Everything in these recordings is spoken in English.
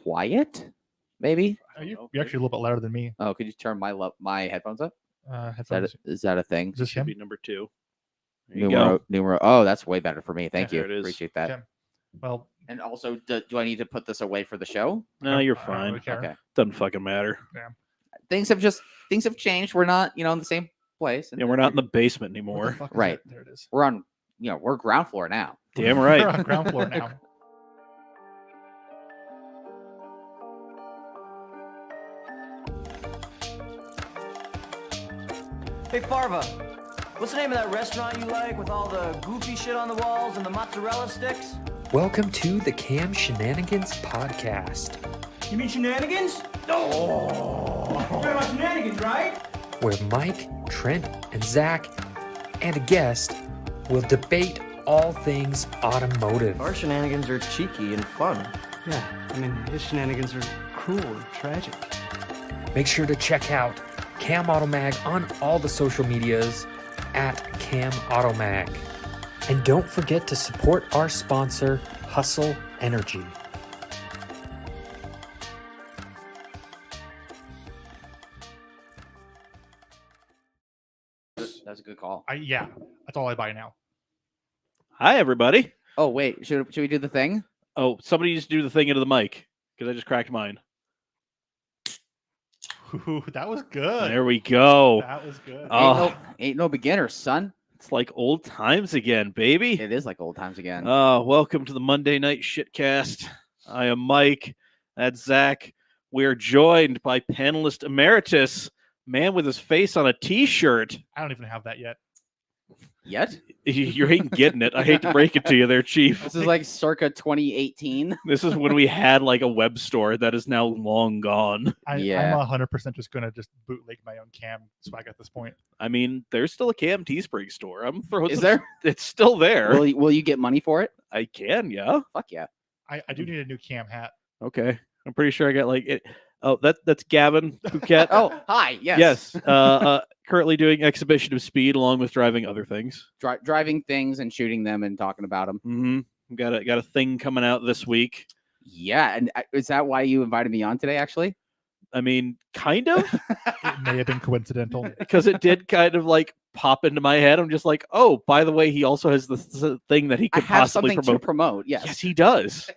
quiet? Maybe. You're actually a little bit louder than me. Oh, could you turn my headphones up? Headphones. Is that a thing? This should him? be number 2. There you go. Numero. Oh, that's way better for me. Thank Yeah, you. there it is. Appreciate that. Okay. Well, And also, do I need to put this away for the show? No, you're I don't fine. really care. Okay. Doesn't fucking matter. Things have changed. We're not, in the same place. Yeah, we're not in the basement What the anymore. fuck is Right. that? There it is. We're on, we're ground floor now. Damn We're right. on ground floor now. Hey, Farva, what's the name of that restaurant you like with all the goofy shit on the walls and the mozzarella sticks? Welcome to the Cam Shenanigans Podcast, You mean shenanigans? No! You're talking about shenanigans, right? where Mike, Trent, and Zach, and a guest will debate all things automotive. Our shenanigans are cheeky and fun. Yeah, I mean, his shenanigans are cruel and tragic. Make sure to check out Cam Automag on all the social medias at Cam Automag. And don't forget to support our sponsor, Hustle Energy. That's a good call. Yeah, that's all I buy now. Hi, everybody. Oh wait, should we do the thing? Oh, somebody just do the thing into the mic because I just cracked mine. Ooh, that was good. There we go. That was good. Oh. Ain't no beginner, son. It's like old times again, baby. It is like old times again. Welcome to the Monday Night Shitcast. I am Mike. That's Zach. We are joined by panelist emeritus, man with his face on a T-shirt. I don't even have that yet. Yet? You ain't getting it. I hate to break it to you there, Chief. This is like circa 2018. This is when we had like a web store that is now long gone. Yeah. I'm 100% just going to just bootleg my own cam swag at this point. I mean, there's still a Cam Teespring store. I'm throwing. Is there? It's still there. Will you get money for it? I can, yeah. Fuck yeah. I do need a new cam hat. Okay. I'm pretty sure I got like it. Oh, that's Gavin Bouquet. Oh, hi. Yes. Yes. Currently doing exhibition of speed along with driving other things. Driving things and shooting them and talking about them. Mm-hmm. Got a thing coming out this week. Yeah, and is that why you invited me on today? Actually, I mean, kind of, It may have been coincidental. because it did kind of like pop into my head. I'm just like, oh, by the way, he also has this thing that he I could have possibly something promote. to promote. Yes. Yes, he does.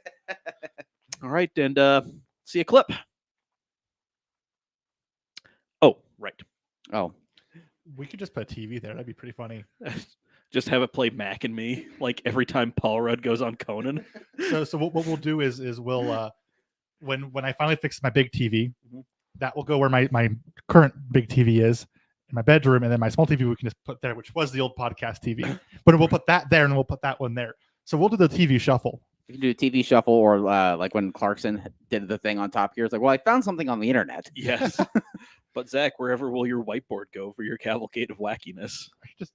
All right, and see a clip. Oh, right. Oh, We could just put a TV there. That'd be pretty funny. Just have it play Mac and Me like every time Paul Rudd goes on Conan. So what we'll do is we'll when I finally fix my big TV, that will go where my current big TV is in my bedroom, and then my small TV we can just put there, which was the old podcast TV. But we'll put that there, and we'll put that one there. So we'll do the TV shuffle. you can do a TV shuffle, or like when Clarkson did the thing on Top Gear. It's like, well, I found something on the internet. Yes. But Zach, wherever will your whiteboard go for your cavalcade of wackiness? I should just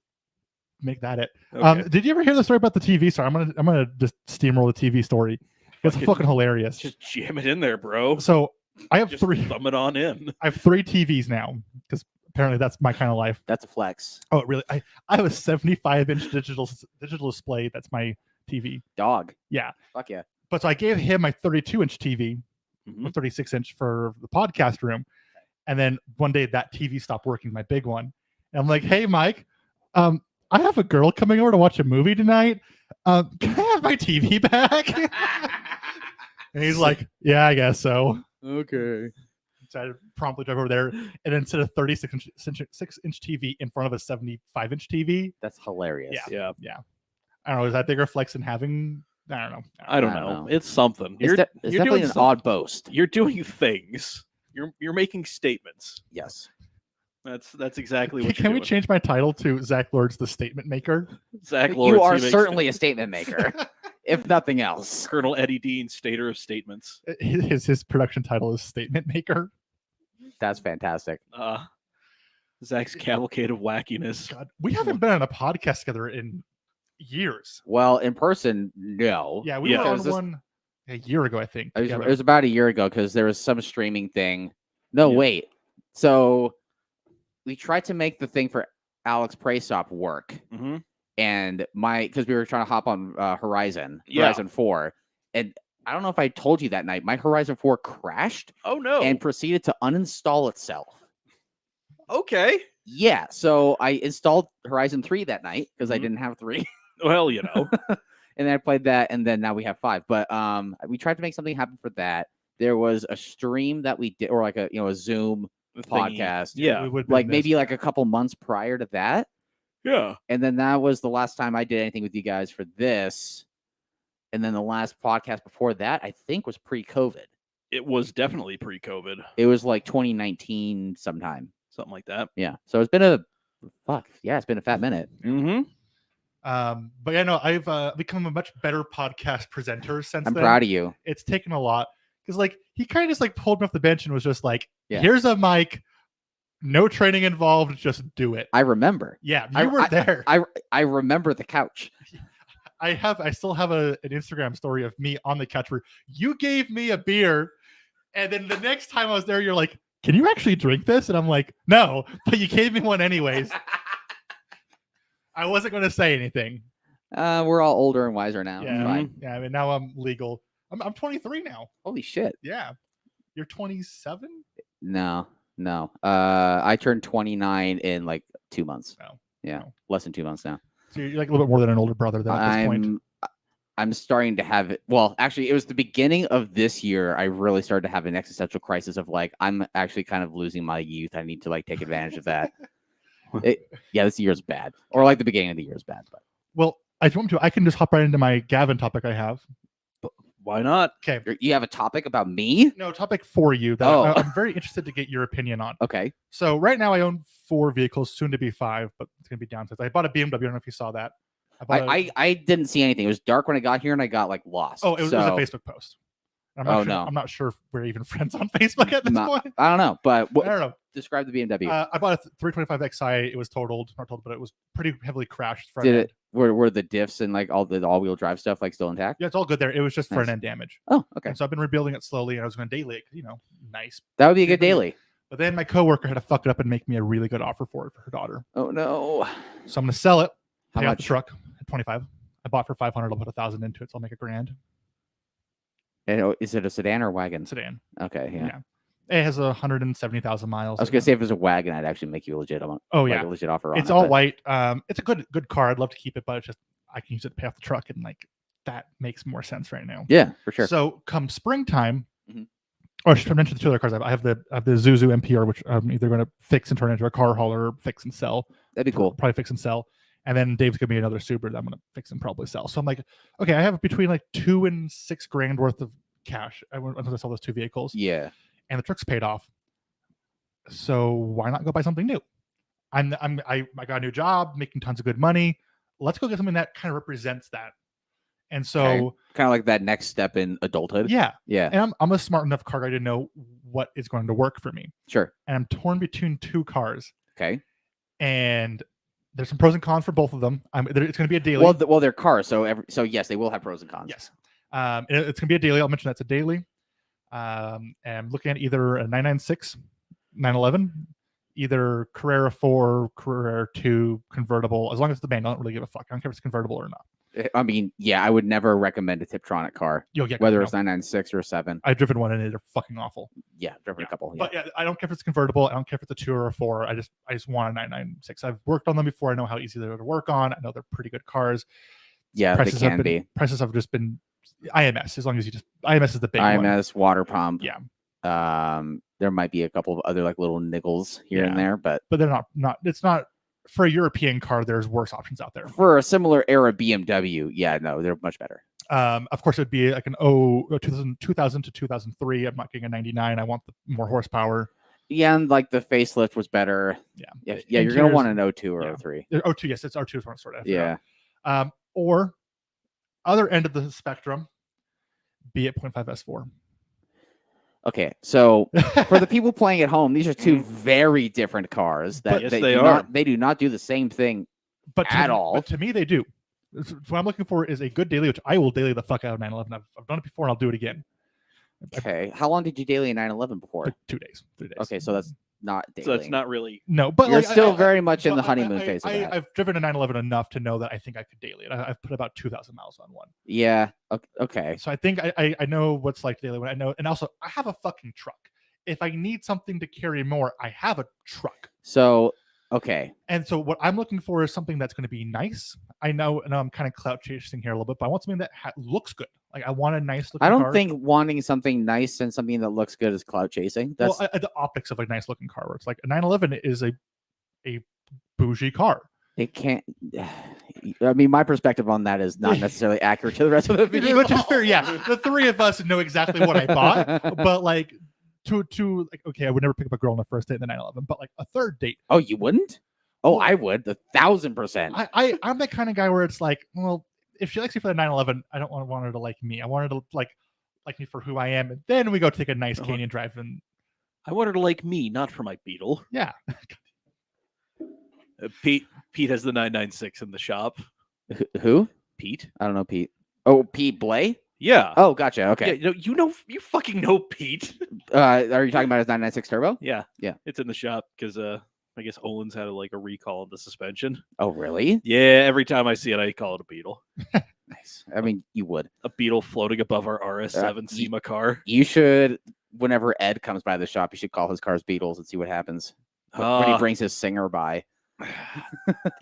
make that it. Okay. Did you ever hear the story about the TV? Sorry, I'm gonna just steamroll the TV story. It's fucking hilarious. Just jam it in there, bro. So I have Just three. thumb it on in. I have 3 TVs now because apparently that's my kind of life. That's a flex. Oh, really? I have a 75-inch digital display. That's my TV. Dog. Yeah. Fuck yeah. But so I gave him my 32-inch TV, Mhm. or 36-inch for the podcast room. And then one day that TV stopped working, my big one. And I'm like, hey, Mike, I have a girl coming over to watch a movie tonight. Can I have my TV back? And he's like, yeah, I guess so. Okay. So I promptly drive over there. And instead of 36-inch TV in front of a 75-inch TV, That's hilarious. Yeah. Yeah. I don't know, is that bigger flex than having? I don't know. I don't I don't know. know. It's something. It's, it's definitely doing an something. odd boast. You're doing things. You're making statements. Yes. That's exactly what Can you're we doing. change my title to Zach Lord's the Statement Maker? Zach You Lawrence, are he makes certainly a statement maker, if nothing else. Colonel Eddie Dean, stater of statements. His production title is Statement Maker. That's fantastic. Zach's cavalcade of wackiness. God, we haven't been on a podcast together in years. Well, in person, no. Yeah, we Yeah. were on Because this- one a year ago, I think. It together. was about a year ago because there was some streaming thing. No, Yeah. wait. So we tried to make the thing for Alex Praesop work, Mm-hmm. and because we were trying to hop on Horizon Yeah. 4, and I don't know if I told you that night. My Horizon 4 crashed Oh no. and proceeded to uninstall itself. Okay. Yeah, so I installed Horizon 3 that night because I Mhm. didn't have 3. Well, you know. And then I played that, and then now we have 5. But we tried to make something happen for that. There was a stream that we did, or like a Zoom Thingy. podcast. Yeah. We would Like maybe like a couple months prior to that. Yeah. And then that was the last time I did anything with you guys for this. And then the last podcast before that, I think, was pre-COVID. It was definitely pre-COVID. It was like 2019 sometime. Something like that. Yeah. So it's been a it's been a fat minute. Mm-hmm. But yeah, no, I've become a much better podcast presenter since I'm then. proud of you. It's taken a lot because like he kind of just like pulled me off the bench and was just like, Yeah. here's a mic, no training involved, just do it. I remember. Yeah, I- you were there. I remember the couch. I still have an Instagram story of me on the couch where you gave me a beer, and then the next time I was there, you're like, can you actually drink this? And I'm like, no, but you gave me one anyways. I wasn't going to say anything. We're all older and wiser now. It's Yeah, fine. yeah. I mean, now I'm legal. I'm 23 now. Holy shit. Yeah, you're 27. No. I turned 29 in like 2 months. No. Yeah. No. Less than 2 months now. So you're like a little bit more than an older brother then at this point. I'm starting to have it. Well, actually, it was the beginning of this year. I really started to have an existential crisis of like, I'm actually kind of losing my youth. I need to like take advantage of that. This year's bad, or like the beginning of the year is bad. But Well, I want to. I can just hop right into my Gavin topic I have. Why not? Okay. you have a topic about me? No, topic for you that Oh. I'm very interested to get your opinion on. Okay. So right now I own 4 vehicles, soon to be 5, but it's gonna be downsized. I bought a BMW. I don't know if you saw that. I didn't see anything. It was dark when I got here, and I got like lost. Oh, it was a Facebook post. I'm not Oh, sure, no. I'm not sure if we're even friends on Facebook at this point. I don't know, but I don't know. describe the BMW. I bought a 325 Xi. It was totaled, not totaled, but it was pretty heavily crashed. Front Did end. it? Were the diffs and like all the all-wheel drive stuff like still intact? Yeah, it's all good there. It was just front Nice. end damage. Oh, okay. And so I've been rebuilding it slowly, and I was going to daily it, 'cause, nice. That would be a good daily. But then my coworker had to fuck it up and make me a really good offer for it for her daughter. Oh no. So I'm going to sell it. How Pay off the much? truck at 25. I bought for 500. I'll put 1,000 into it, so I'll make $1,000. Is it a sedan or wagon? Sedan. Okay, yeah. Yeah. It has 170,000 miles. I was gonna say if it was a wagon, I'd actually make you a legit one. Oh like yeah, a legit offer on it's it, all but- white. It's a good car. I'd love to keep it, but it's just I can use it to pay off the truck, and like that makes more sense right now. Yeah, for sure. So come springtime, Mhm. or I should mention the 2 other cars. I have the Zuzu MPR, which I'm either going to fix and turn into a car hauler, or fix and sell. That'd be cool. Probably fix and sell. And then Dave's gonna be another Subaru that I'm gonna fix and probably sell. So I'm like, okay, I have between like $2,000 and $6,000 worth of cash. I want to sell those 2 vehicles, Yeah. and the truck's paid off. So why not go buy something new? I got a new job, making tons of good money. Let's go get something that kind of represents that. And so Okay. Kind of like that next step in adulthood. yeah, Yeah. and I'm a smart enough car guy to know what is going to work for me. Sure. And I'm torn between 2 cars, Okay. and there's some pros and cons for both of them. It's going to be a daily. Well, they're cars, so yes, they will have pros and cons. Yes. It's going to be a daily. I'll mention that's a daily. And I'm looking at either a 996, 911, either Carrera 4, Carrera 2, convertible. As long as it's the band, I don't really give a fuck. I don't care if it's convertible or not. I mean, yeah, I would never recommend a Tiptronic car, You'll get whether no. it's 996 or a 7. I've driven one and they're fucking awful. Yeah, driven a couple. Yeah. But yeah, I don't care if it's convertible. I don't care if it's a 2 or a 4. I just want a 996. I've worked on them before. I know how easy they are to work on. I know they're pretty good cars. Yeah, they can be. Prices have just been IMS. As long as you just IMS is the big one. IMS, water pump. Yeah. There might be a couple of other like little niggles here and Yeah. there, but But they're not. It's not for a European car. There's worse options out there. for a similar era BMW, yeah, no, they're much better. Of course, it'd be like an 2000 to 2003. I'm not getting a 99. I want the more horsepower. Yeah, and like the facelift was better. Yeah. Yeah, The you're gonna want interiors- an 02 or yeah. 03. O2, yes, it's R2 is what I'm sort of. Yeah. Or other end of the spectrum, be it 0.5 S4. Okay, so for the people playing at home, these are 2 very different cars that Yes, they they do are. not they do not do the same thing. But to At me, all. But to me, they do. What I'm looking for is a good daily, which I will daily the fuck out of 911. I've done it before, and I'll do it again. Okay, how long did you daily a 911 before? Like 2 days, 3 days. Okay, so that's not daily. So it's not really. No, but You're like, still very much in but the honeymoon phase of that. I've driven a 911 enough to know that I think I could daily it. I've put about 2,000 miles on one. Yeah. Okay. So I think I know what's like daily when I know, and also I have a fucking truck. If I need something to carry more, I have a truck. So okay. And so what I'm looking for is something that's going to be nice. I know, and I'm kind of clout chasing here a little bit, but I want something that looks good. Like I want a nice looking I don't car. think wanting something nice and something that looks good is cloud chasing. That's Well, the optics of a nice looking car, where it's like a 911 is a bougie car. it can't. I mean, my perspective on that is not necessarily accurate to the rest of the video. Which is fair. Yeah, the three of us know exactly what I bought, but like to like, okay, I would never pick up a girl on the first date in the 911, but like a third date. Oh, you wouldn't? Oh, Well, I would. 1,000%. I'm that kind of guy where it's like, well, if she likes me for the 911, I don't want her to like me. I want her to like me for who I am, and then we go take a nice canyon drive. And I want her to like me, not for my Beetle. yeah, Pete has the 996 in the shop. Who? Pete? I don't know, Pete. Oh, Pete Blay? Yeah. Oh, gotcha. Okay. Yeah, you fucking know Pete. Are you talking about his 996 Turbo? Yeah. Yeah. It's in the shop because I guess Olin's had a recall of the suspension. Oh, really? Yeah, every time I see it, I call it a Beetle. Nice. I mean, you would. A Beetle floating above our RS7 SEMA car. You should, whenever Ed comes by the shop, you should call his cars Beetles and see what happens when he brings his Singer by.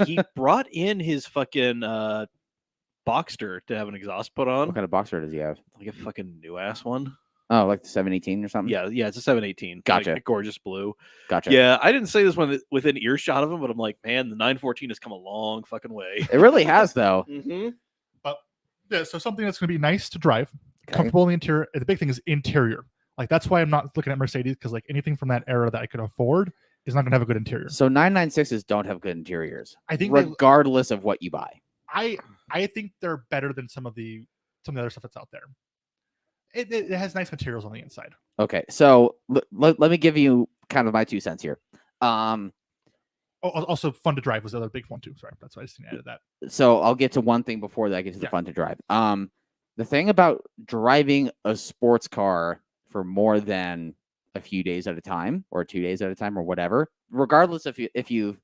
He brought in his fucking Boxster to have an exhaust put on. What kind of Boxer does he have? Like a fucking new ass one. Oh, like the 718 or something? Yeah, it's a 718. Gotcha. Like a gorgeous blue. Gotcha. Yeah, I didn't say this one within earshot of him, but I'm like, man, the 914 has come a long fucking way. It really has, though. Mm-hmm. but yeah, so something that's going to be nice to drive, Okay. comfortable in the interior. The big thing is interior. Like that's why I'm not looking at Mercedes, because like anything from that era that I could afford is not going to have a good interior. So 996s don't have good interiors, I think regardless of what you buy. I think they're better than some of the other stuff that's out there. It has nice materials on the inside. Okay, so let me give you kind of my 2 cents here. Also, fun to drive was the other big one too. Sorry, that's why I just added that. So I'll get to one thing before I get to the fun to drive. The thing about driving a sports car for more than a few days at a time, or 2 days at a time, or whatever, regardless if you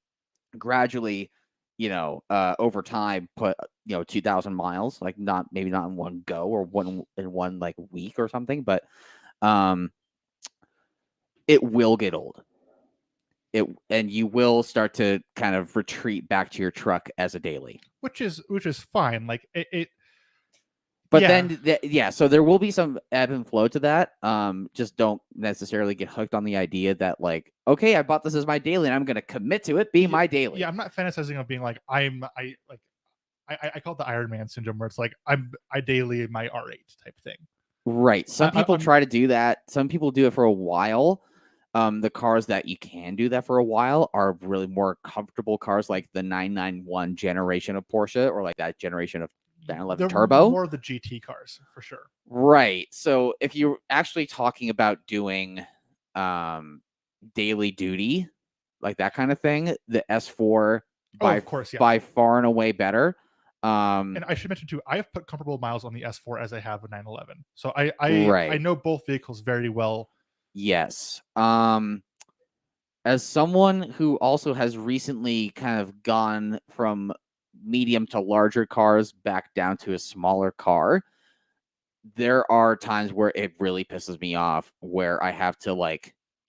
gradually, over time put 2,000 miles, like maybe not in one go or in one like week or something, but it will get old. And you will start to kind of retreat back to your truck as a daily, which is fine. Like it. But yeah. then, so there will be some ebb and flow to that. Just don't necessarily get hooked on the idea that like, okay, I bought this as my daily and I'm going to commit to it being my daily. Yeah, I'm not fantasizing of being like I call it the Iron Man syndrome, where it's like I daily my R8 type thing. Right. Some people try to do that. Some people do it for a while. The cars that you can do that for a while are really more comfortable cars, like the 991 generation of Porsche, or like that generation of 911 Turbo. More of the GT cars for sure. Right. So if you're actually talking about doing daily duty, like that kind of thing, the S4 by far and away better. And I should mention too, I've put comfortable miles on the S4 as I have a 911. So I know both vehicles very well. Yes. As someone who also has recently kind of gone from medium to larger cars back down to a smaller car, there are times where it really pisses me off, where I have to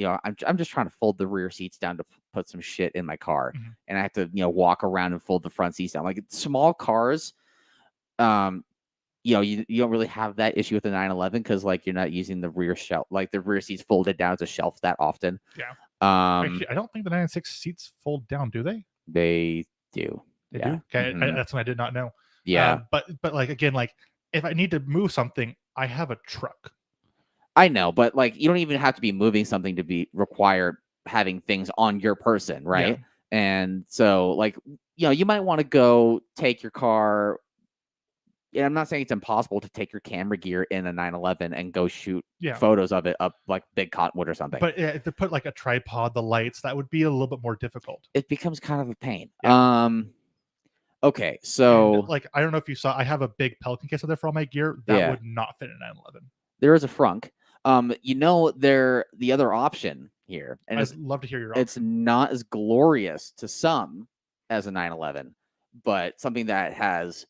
I'm just trying to fold the rear seats down to put some shit in my car, and I have to walk around and fold the front seats down. Like small cars, you don't really have that issue with the 911 because like you're not using the rear shelf, like the rear seats folded down as a shelf that often. Yeah. Actually, I don't think the 996 seats fold down, do they? They do. They do? Okay, that's what I did not know. Yeah. But like again, like if I need to move something, I have a truck. I know, but like you don't even have to be moving something to be required having things on your person, right? Yeah. And so like you might want to go take your car. And I'm not saying it's impossible to take your camera gear in a 911 and go shoot photos of it up like Big Cottonwood or something. But to put like a tripod, the lights, that would be a little bit more difficult. It becomes kind of a pain. Yeah. Okay, so and, like I don't know if you saw, I have a big Pelican case out there for all my gear. That would not fit in a 911. There is a frunk. The other option here, and I'd love to hear your. it's not as glorious to some as a 911, but something that has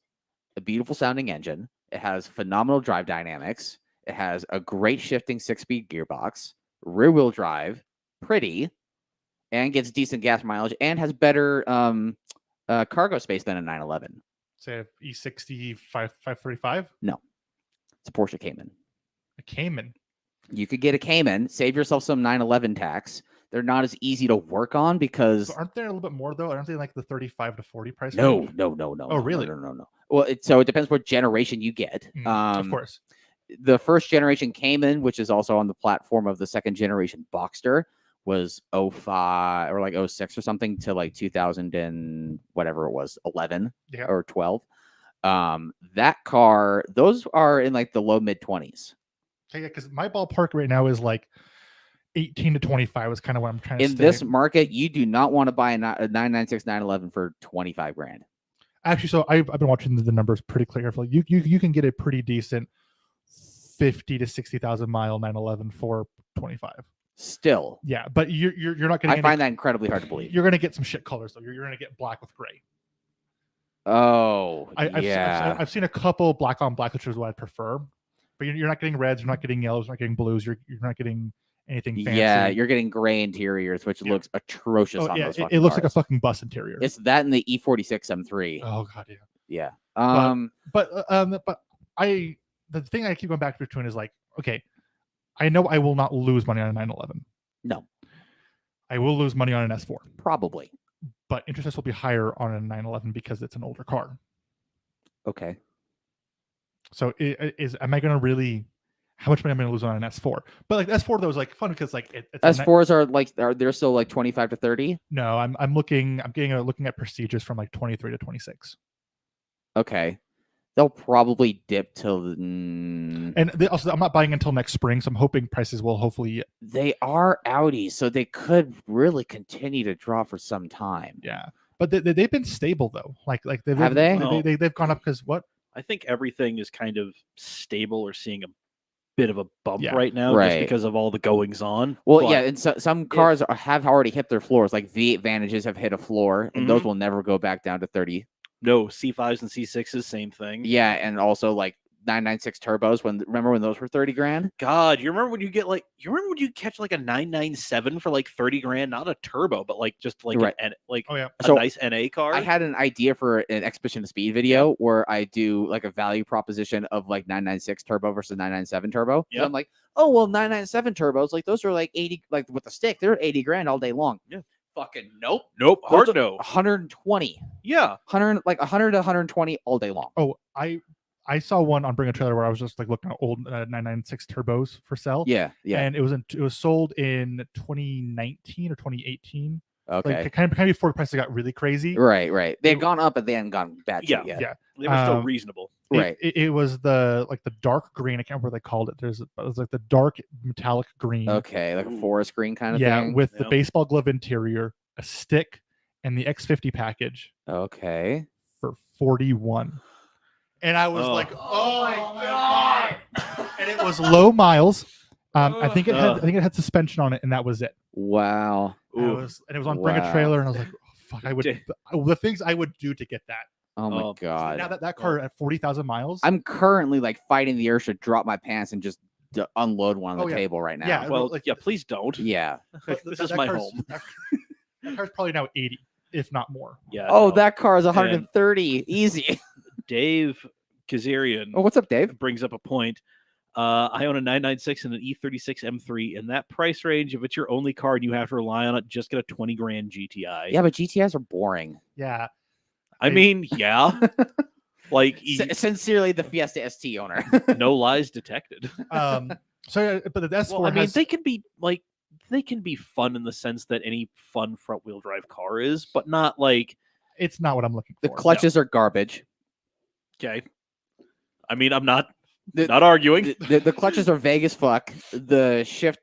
a beautiful sounding engine. It has phenomenal drive dynamics. It has a great shifting 6-speed gearbox, rear wheel drive, pretty, and gets decent gas mileage, and has better cargo space than a 911. Say E60 535. No, it's a Porsche Cayman. A Cayman. You could get a Cayman, save yourself some 911 tax. They're not as easy to work on because So aren't they a little bit more though? Aren't they like the 35 to 40 price? no. range? Oh, really? No. Well, so it depends what generation you get. Of course. The first generation Cayman, which is also on the platform of the second generation Boxster, was 05 or like 06 or something to like 2000 and whatever it was, 11 Yeah. or 12. That car, those are in like the low mid 20s. Yeah, because my ballpark right now is like 18 to 25 is kind of what I'm trying to In this market, you do not want to buy a 996 911 for 25 grand. Actually, so I've been watching the numbers pretty carefully. You can get a pretty decent 50 to 60,000 mile 911 for 25. Still, Yeah, but you're not going I find that incredibly hard to believe. You're going to get some shit colors though. You're going to get black with gray. Oh, I've seen a couple black on black, which is what I prefer. But you're not getting reds, you're not getting yellows, you're not getting blues, you're not getting anything fancy. Yeah, you're getting gray interiors, which looks atrocious on those fucking it looks like a cars. fucking bus interior. It's that and the E46 M3. Oh god, yeah. Yeah. But the thing I keep going back between is like, okay, I know I will not lose money on a 911. No, I will lose money on an S4. probably. But interest rates will be higher on a 911 because it's an older car. Okay. So am I going to really? How much money am I going to lose on an S4? But like S4 though is like fun because like it's S4s are like they're still like 25 to 30. No, I'm looking at Prestiges from like 23 to 26. Okay. They'll probably dip till And also I'm not buying until next spring, so I'm hoping prices will hopefully. they are Audis, so they could really continue to drop for some time. Yeah, but they've been stable though. Like they've Have they? They've gone up because what? I think everything is kind of stable or seeing a bit of a bump Yeah. right now Right. just because of all the goings on. Well, But yeah, and some cars have already hit their floors. Like V8 Vantages have hit a floor, and those will never go back down to 30. No, C5s and C6s, same thing. Yeah, and also like 996 turbos. Remember when those were 30 grand? God, you remember when you catch like a 997 for like 30 grand, not a turbo, but like just like Right. Oh yeah. a So, nice NA car. I had an idea for an Expedition to Speed video where I do like a value proposition of like 996 turbo versus 997 turbo. 'Cause Yep. I'm like, oh well, 997 turbos, like those are like 80, like with the stick, they're 80 grand all day long. Yeah. Fucking nope. Nope, hard Those are no. 120, Yeah. 100 to 120 all day long. Oh, I saw one on Bring a Trailer where I was just like looking at old 996 turbos for sale. Yeah, yeah. And it was sold in 2019 or 2018. Okay. Like kind of before the prices got really crazy. Right. They had gone up, but they hadn't gone bad Yeah, yet. Yeah. They were still reasonable. Right. It was the dark green. I can't remember what they called it. It was like the dark metallic green. Okay, like a forest green kind of Yeah, thing. with the Yep. baseball glove interior, a stick, and the X50 package Okay. for 41. And I was Oh. like, "Oh my god!" And it was low miles. I think it had suspension on it, and that was it. Wow. And it was on Bring a Wow. Trailer, and I was like, oh, "Fuck! The things I would do to get that." Oh my Oh, god. Now that car at 40,000 miles. I'm currently like fighting the urge to drop my pants and just unload one on the Oh, yeah. table right now. Yeah. Well, like- yeah, please don't. Yeah. but This that is my car's- home. That car's probably now 80, if not more. Yeah. Oh, no. that car is 130. Easy. Dave Kazarian Oh, what's up, Dave? brings up a point. I own a 996 and an E36 M3. In that price range, if it's your only car and you have to rely on it, just get a 20 grand GTI. Yeah, but GTIs are boring. Yeah. I mean, yeah. Like, Sincerely, the Fiesta ST owner. no lies detected. So, but the S4 Well, I mean, has, they can be fun in the sense that any fun front wheel drive car is, but not like, it's not what I'm looking The for. clutches are garbage. okay. I mean, I'm not The- arguing. The clutches are vague as fuck. The shift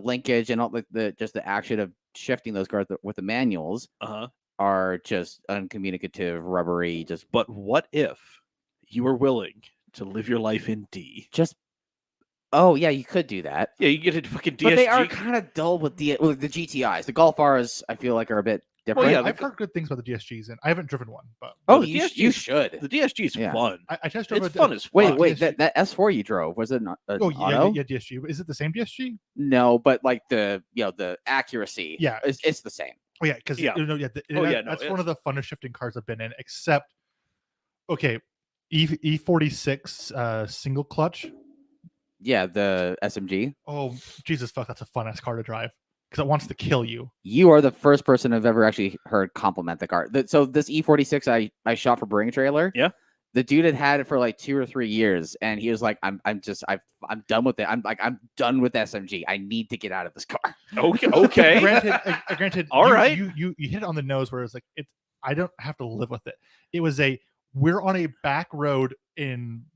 linkage and all the just the action of shifting those cars with the manuals Uh-huh. are just uncommunicative, rubbery. Just But what if you were willing to live your life in D? just Oh yeah, you could do that. Yeah, you get a fucking DSG. But they are kind of dull with the GTIs. The Golf Rs, I feel like, are a bit different. Well, yeah, I've heard good things about the DSGs, and I haven't driven one, but Oh, the you DSG should. The DSG is Yeah. fun. I test drove It's a- fun as fuck. Wait, DSG. that S4 you drove, was it not an Oh yeah, auto? yeah, DSG. Is it the same DSG? No, but like the accuracy. Yeah. it's the same. Oh yeah, because Yeah. that's one of the funnest shifting cars I've been in. Except, okay, E46 single clutch. Yeah, the SMG. Oh Jesus fuck, that's a fun ass car to drive because it wants to kill you. You are the first person I've ever actually heard compliment the car. So this E46 I shot for Bring Trailer. Yeah. The dude had it for like 2 or 3 years, and he was like, I'm done with it. I'm done with SMG. I need to get out of this car. Okay. Granted, All you, right. you hit it on the nose where it's like I don't have to live with it. It was we're on a back road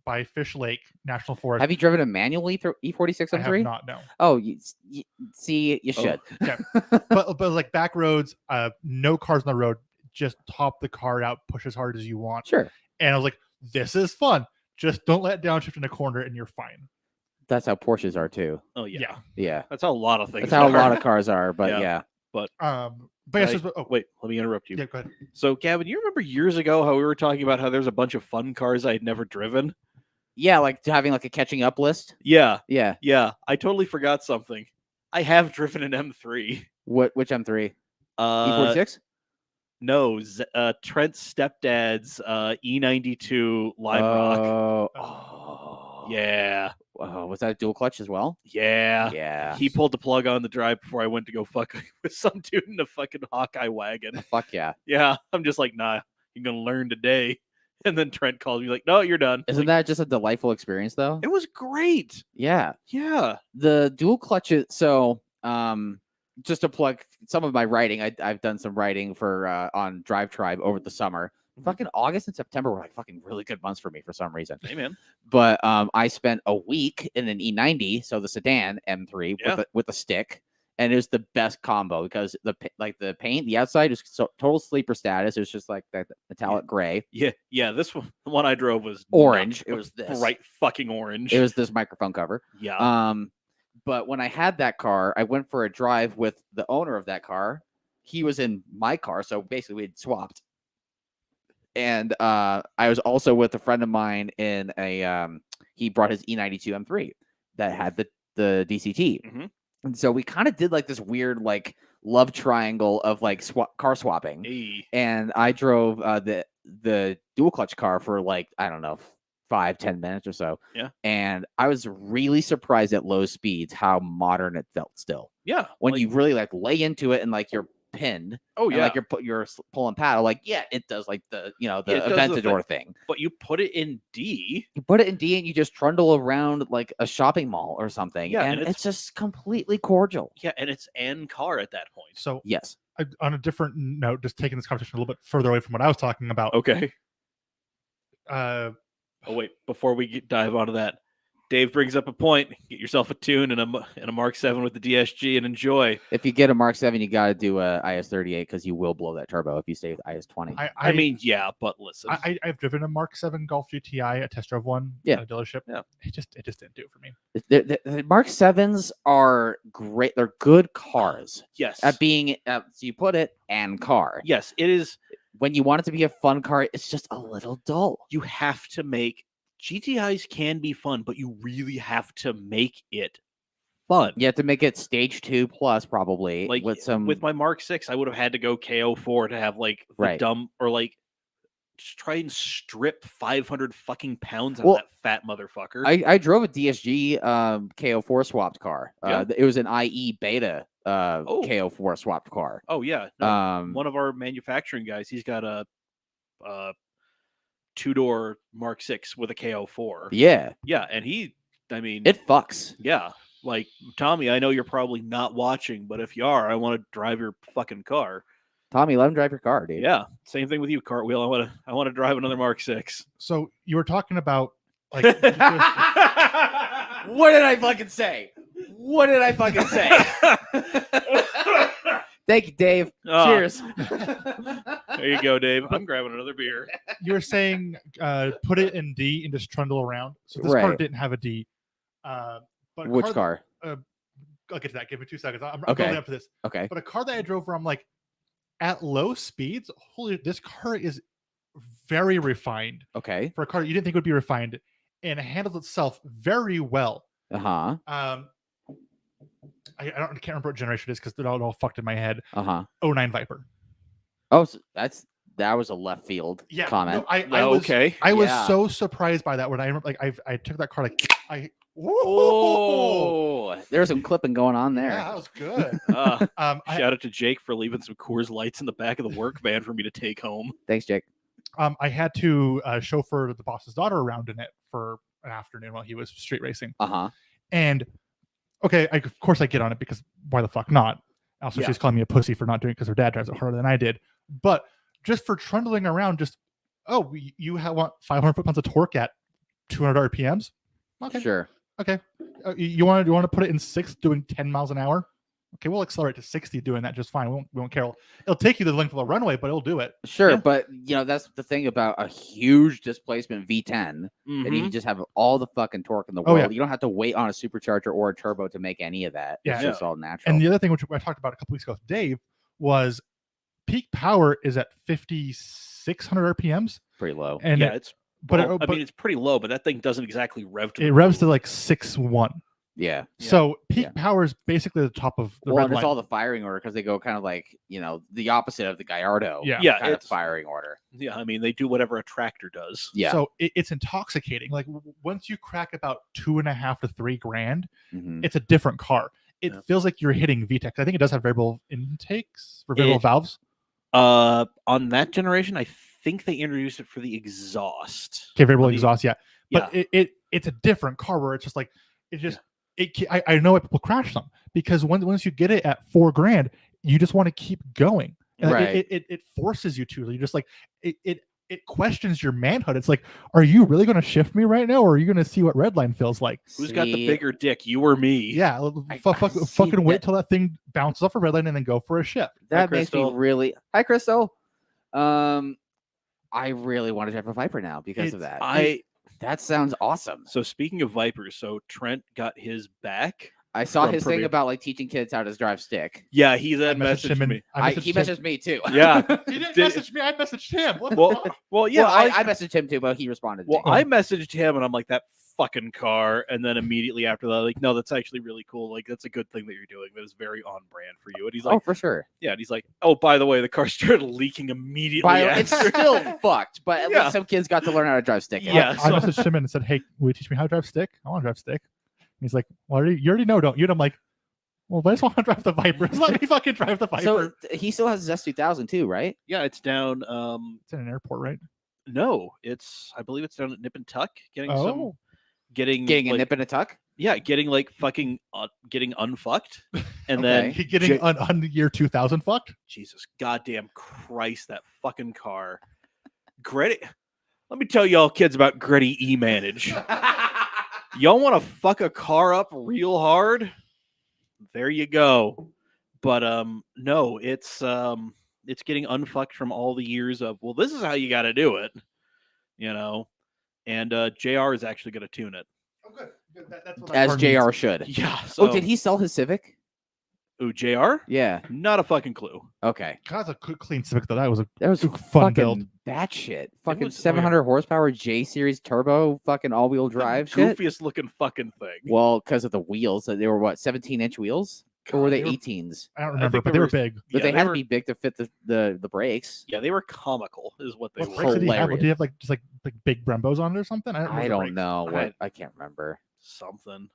by Fish Lake National Forest. Have you driven a manual E46 I have M3? not, no. Oh, see, you Oh. should. Yeah. but like back roads, no cars on the road, just top the car out, push as hard as you want. Sure. And I was like, this is fun. Just don't let it downshift in a corner and you're fine. That's how Porsches are too. Oh yeah. Yeah. Yeah. That's how a lot of things. That's how a are. lot of cars are, but Yeah. yeah. But yeah, Wait, let me interrupt you. yeah, go ahead. So, Gavin, you remember years ago how we were talking about how there's a bunch of fun cars I had never driven? Yeah, like having like a catching up list. Yeah, Yeah. yeah. I totally forgot something. I have driven an M3. Which M3? Uh, E46? no, Trent's stepdad's E92 Lime Rock. Oh. Yeah, Was that a dual clutch as well? yeah. Yeah. He pulled the plug on the drive before I went to go fuck with some dude in a fucking Hawkeye wagon. Fuck yeah. Yeah, I'm just like, nah, you're gonna learn today. And then Trent calls me like, no, you're done. Isn't that just a delightful experience though? It was great. Yeah. Yeah. The dual clutches. So, just to plug some of my writing, I've done some writing for on Drive Tribe over the summer. Fucking August and September were like fucking really good months for me for some reason. Hey man. But I spent a week in an E90, so the sedan M3 Yeah. with the stick, and it was the best combo because the paint, the outside is total sleeper status. It was just like that metallic gray, Yeah. This one, the one I drove was orange. not It was this. bright fucking orange. It was this microphone cover. Yeah. But when I had that car, I went for a drive with the owner of that car. He was in my car, so basically we had swapped. And I was also with a friend of mine in a he brought his E92 M3 that had the DCT. Mhm. And so we kind of did like this weird like love triangle of like car swapping. Hey. And I drove the dual clutch car for like, I don't know, 5-10 minutes or so. Yeah. And I was really surprised at low speeds how modern it felt still. Yeah. When like- you really like lay into it and like you're pinned. Oh and, yeah. like you're pulling paddle, like it does like the Yeah, it does the Aventador thing. but you put it in D. You put it in D and you just trundle around like a shopping mall or something. Yeah, and and it's just completely cordial. Yeah, and it's N car at that point. So Yes. on a different note, just taking this conversation a little bit further away from what I was talking about. Okay. Uh, Oh wait, before we dive onto that, Dave brings up a point. Get yourself a tune and a Mark 7 with the DSG and enjoy. If you get a Mark 7, you got to do a IS-38 because you will blow that turbo if you stay with IS-20. I mean, yeah, but listen. I've driven a Mark 7 Golf GTI, a test drove one Yeah. at a dealership. Yeah. It just didn't do it for me. The Mark 7s are great. They're good cars yes. at being, so you put it, and car. Yes, it is. When you want it to be a fun car, it's just a little dull. You have to make GTIs can be fun, but you really have to make it fun. You have to make it stage 2 plus probably Like with my Mark 6, I would have had to go KO4 to have like the Right. dumb or like just try and strip 500 fucking pounds out Well, of that fat motherfucker. I drove a DSG KO4 swapped car. Yeah. It was an IE beta Oh. KO4 swapped car. Oh yeah, no, Um, one of our manufacturing guys, he's got a two-door Mark 6 with a KO4. yeah, Yeah, and I mean, it fucks. yeah, like Tommy, I know you're probably not watching, but if you are, I want to drive your fucking car. Tommy, let him drive your car, dude. Yeah, same thing with you, Cartwheel. I want to drive another Mark 6. So you were talking about like What did I fucking say? What did I fucking say? Thank you, Dave. Oh. Cheers. There you go, Dave. I'm grabbing another beer. you were saying put it in D and just trundle around. So this car Right. didn't have a D. But a Which that- car? I'll get to that. Give me 2 seconds. I'm Okay. building up to this. Okay. But a car that I drove where I'm like, at low speeds, holy, this car is very refined Okay. for a car that you didn't think would be refined, and it handles itself very well. Uh-huh. I can't remember what generation it is because it all fucked in my head. Uh-huh. 09 Viper. Oh, so that was a left field Yeah, comment. no, I Oh, was okay. I was Yeah. so surprised by that when I remember I took that car Oh, there's some clipping going on there. yeah, that was good. Shout out to Jake for leaving some Coors Lights in the back of the work van for me to take home. Thanks, Jake. I had to chauffeur the boss's daughter around in it for an afternoon while he was street racing. Uh-huh. And okay, of course I get on it because why the fuck not? Also, Yeah. she's calling me a pussy for not doing it because her dad drives it harder than I did. But just for trundling around, you want 500 foot-pounds of torque at 200 RPMs? Okay, Sure. okay. You want to put it in 6 doing 10 miles an hour? Okay, we'll accelerate to 60 doing that just fine. We won't care. It'll take you the length of a runway, but it'll do it. Sure, Yeah. but that's the thing about a huge displacement V10. Mhm. And you just have all the fucking torque in the Oh, world. yeah. You don't have to wait on a supercharger or a turbo to make any of that. Yeah. It's just all natural. And the other thing, which I talked about a couple weeks ago with Dave, was peak power is at 5,600 RPMs. Pretty low. And Yeah, it's but I mean, it's pretty low, but that thing doesn't exactly rev to it the revs to moon. like 6.1. Yeah. So peak Yeah. power is basically the top of the Well, red and it's line. all the firing order because they go kind of like, the opposite of the Gallardo Yeah. Yeah, kind of it's firing order. Yeah, I mean, they do whatever a tractor does. Yeah. So it's intoxicating. Like once you crack about 2.5 to 3 grand, Mhm. it's a different car. It Yeah. feels like you're hitting VTEC. I think it does have variable intakes for variable It- valves. On that generation, I think they introduced it for the exhaust. Okay, variable on the- exhaust, yeah. But Yeah. it's a different car where it's just like I know why people crash them because once you get it at 4 grand, you just want to keep going. And Right. It forces you to. You just like it questions your manhood. It's like, are you really going to shift me right now, or are you going to see what redline feels like? Who's got the See, bigger dick, you or me? Yeah, I fucking see wait that. till that thing bounces off a red line and then go for a shift. That makes me Crystal. really. Hi, Crystal. I really want to drive a Viper now because of that. That sounds awesome. So speaking of Vipers, so Trent got his back. I saw from his thing Premiere. about like teaching kids how to drive stick. Yeah, he I then messaged him me. He messaged me too. Yeah. He didn't Did- message me. I messaged him. What the Well, fuck? well, yeah. Well, I messaged him too, but he responded. Well, to me. I messaged him and I'm like, that fucking car. And then immediately after that, like, no, that's actually really cool. Like, that's a good thing that you're doing. That is very on brand for you. And he's like, Oh, for sure. yeah. And he's like, oh, by the way, the car started leaking immediately. It's after. still fucked, but at Yeah. least some kids got to learn how to drive stick. Yeah. I so- messaged him and said, "Hey, will you teach me how to drive stick? I want to drive stick." And he's like, "Well, you already know, don't you?" And I'm like, "Well, I just want to drive the Viper. Just let me fucking drive the Viper." So he still has his S2000 too, right? Yeah, it's down. It's in an airport, right? No, I believe it's down at Nip and Tuck getting Oh, getting Getting a like, nip and a tuck. yeah, getting like fucking getting unfucked. And Okay. then he getting J- on year 2000 fucked. Jesus goddamn Christ, that fucking car. Gritty. Let me tell y'all kids about Gritty E-Manage. Y'all want to fuck a car up real hard? There you go. But no, it's getting unfucked from all the years of, well, this is how you got to do it, And JR is actually going to tune it. Oh, good. That's what that As car JR needs. should. Yeah. So, Oh, did he sell his Civic? Ooh, JR? Yeah. Not a fucking clue. Okay. God, that's a clean Civic though. That was a That was fun fucking build. batshit. Fucking was- oh, yeah. 700 horsepower J series turbo, fucking all wheel drive shit. Goofiest looking fucking thing. Well, because of the wheels, they were what 17-inch wheels, or were God, they they were- 18s? I don't I remember, think but they they were were- big. But they Yeah, had were- to be big to fit the brakes. Yeah, they were comical, is what they What were. brakes did he have? hilarious. Did he have like just like big Brembos on it or something? I remember don't brakes. know what I- I can't remember. Something.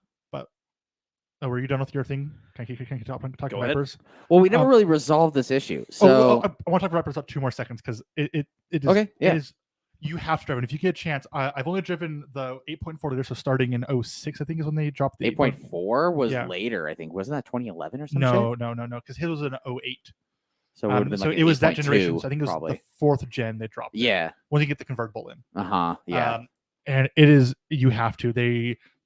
Oh, were you done with your thing? Can you talk Go to ahead. Vipers? Well, we never Oh. really resolved this issue. So I want to talk about Vipers up 2 more seconds because it is Okay, yeah. It is, you have to drive it if you get a chance. I've only driven the 8.4 liter, so starting in 06, I think is when they dropped the 8.4 was Yeah. later, I think. Wasn't that 2011 or something? No, because his was an 08. So it would have been So like it was that 8.2 generation. So I think it was probably. the 4th gen they dropped. it, Yeah. when you get the convertible in. Yeah. And it is, you have to.